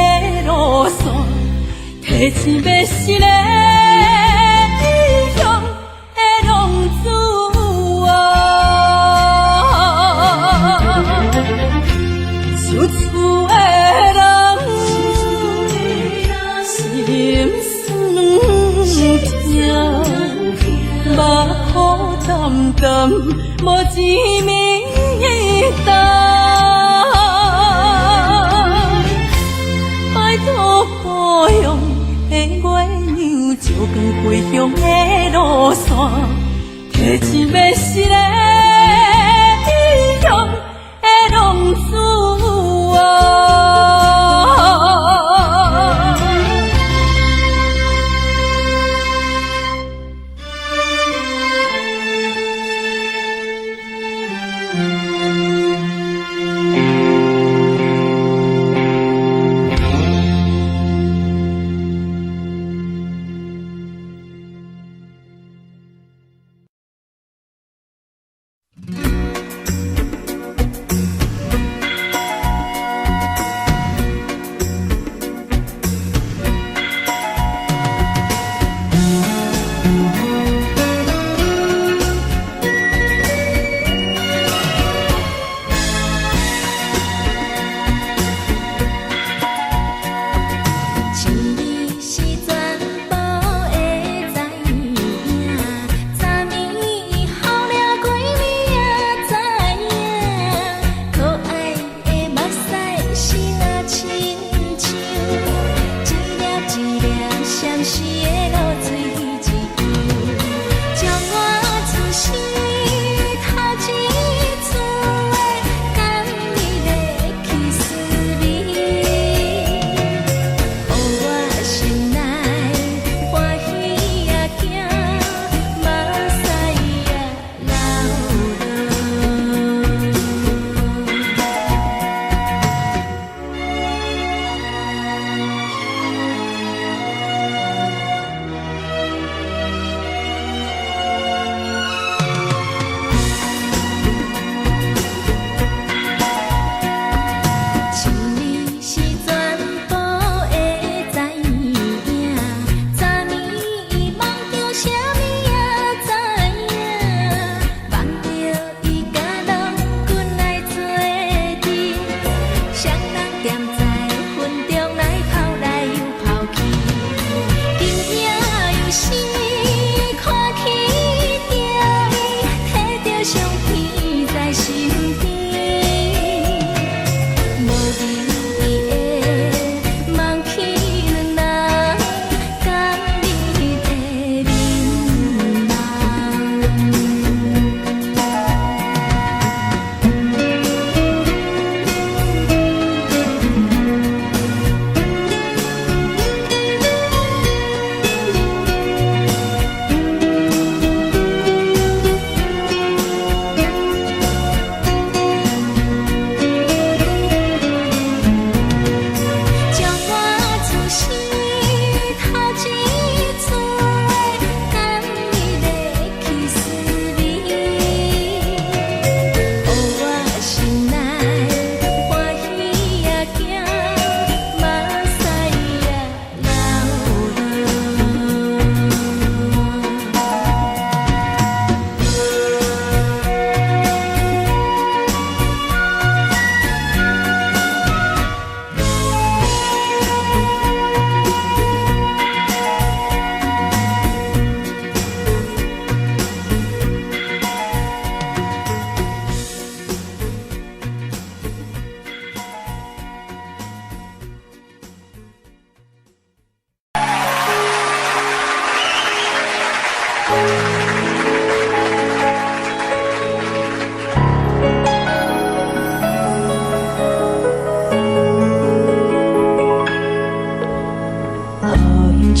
路线，提醒要失个异乡的浪子啊！受厝的人，心酸软痛，目苦淡淡，无滋味淡。爱托故乡的月娘，照光回乡的路线，提一要失个异乡的浪子啊！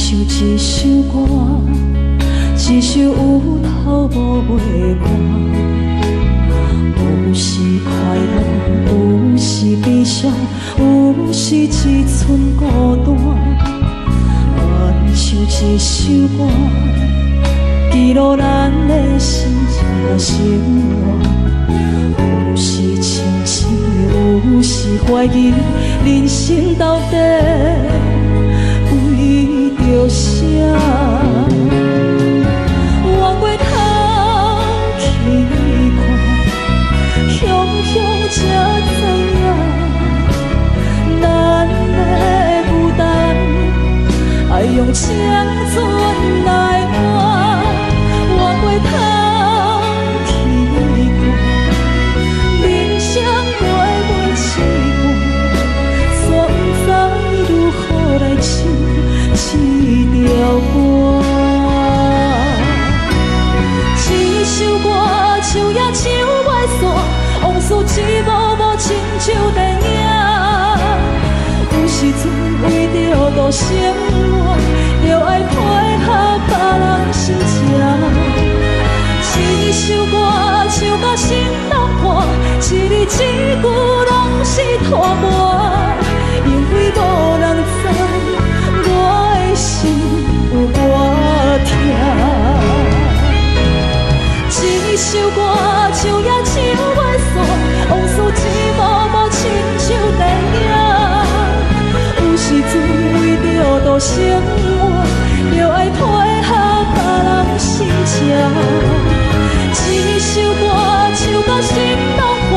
唱一首歌，一首有头无尾歌。有时快乐，有时悲伤，有时一寸孤单。愿唱一首歌，记录咱的心情生活。有时清醒，有时怀疑，人生到底为着啥？往过头去看，雄雄才知影，咱的负担爱用青春来换。往过头去看，人生过袂试过，煞不知如何来唱这条歌。一首歌唱也唱袂煞，往事一幕幕亲像电影。有时阵为着度生活，着爱配合别人心情。一首歌唱到心拢破，一字一句拢是拖磨，因为无人知我的心有多痛。一首歌唱也唱袂煞，往事一幕幕亲像电影。有时阵为着度生活，着爱配合别人心情。一首歌唱到心拢破，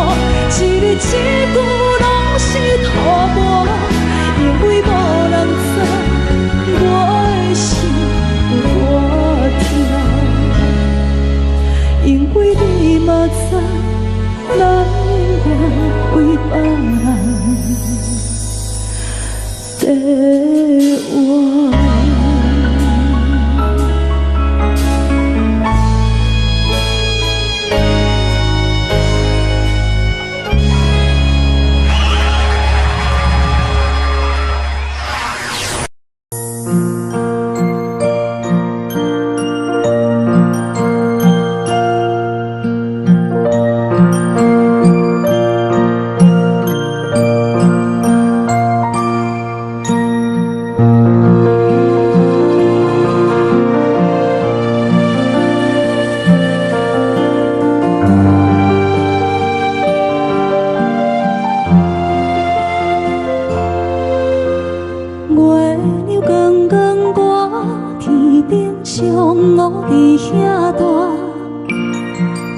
一字一句拢是拖磨，因为无人知我的心有多痛。因为你嘛知，咱永远为别人在活。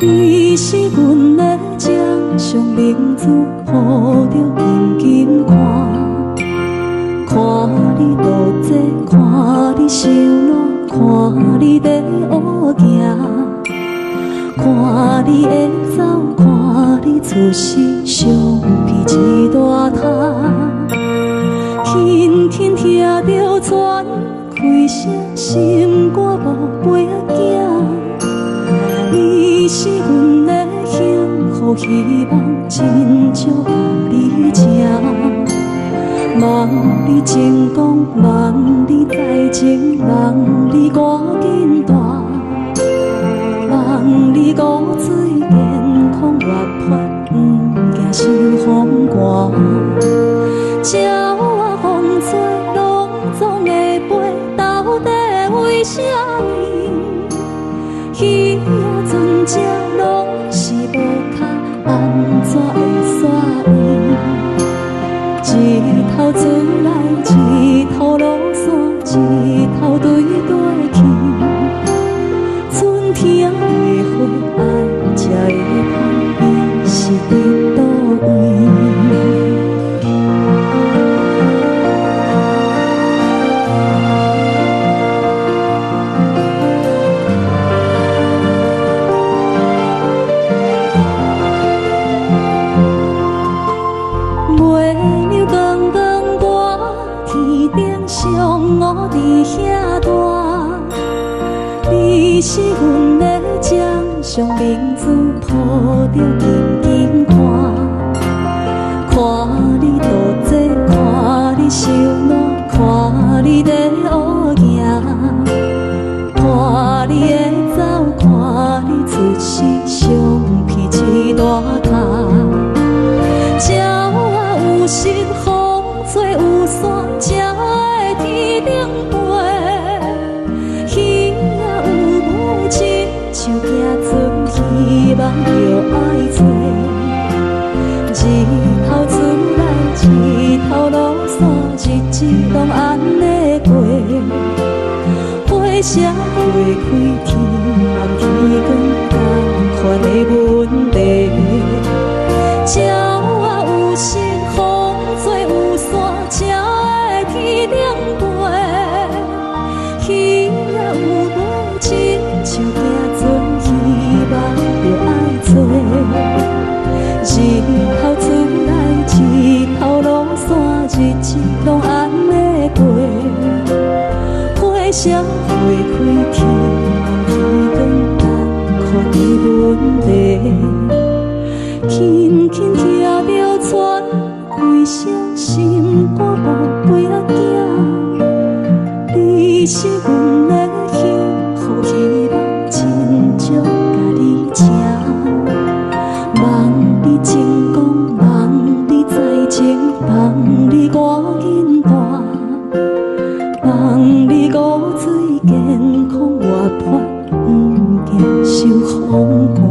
你是阮的掌上明珠，抱着紧紧看，看你独坐，看你受难，看你在乌行，看你会走，看你出世，相片一大摊，轻轻听着船开声，心肝无飞仔行。你是阮的幸福希望，真少你情。望你成功，望你再情，望你赶紧大，望你骨髓健康活泼，不惊受风寒。鸟仔风吹，拢总会飞，到底为什么？鱼仔船只拢是无脚，安怎会煞伊？一头船来，一头落山，一头对对去。春天的花爱吃的香，伊是伫倒位？我伫遐大，你是阮的掌上明珠，抱着紧紧看，看你独坐，看你受难，看你在乌行，社会开天，望天光同款的问题。鸟仔有心，风做有线，才会天顶飞。鱼仔有尾，亲像行船，希望着爱做。日头出来，日头落山，日子拢安尼过。花社会开天，望天光同款的问题。轻轻听着船开声，心肝无陪仔行。你是阮的幸福，希望真足甲你请。望你成功，望你在前，望你赶紧大，望你五水健康活泼，不惊受风寒。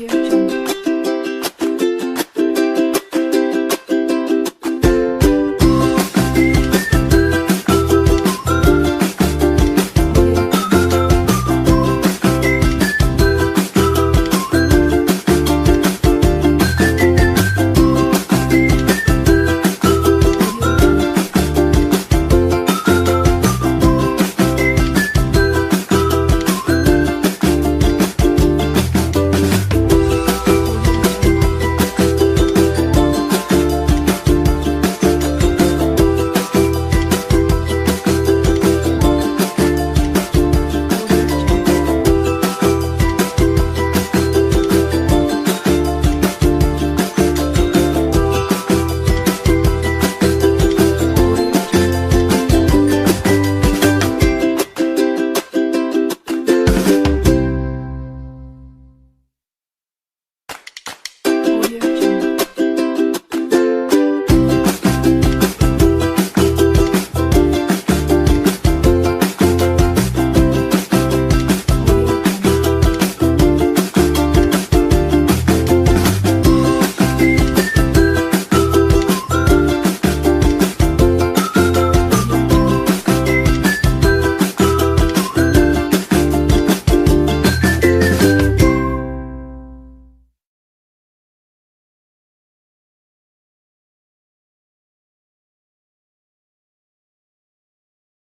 Audio Jungle.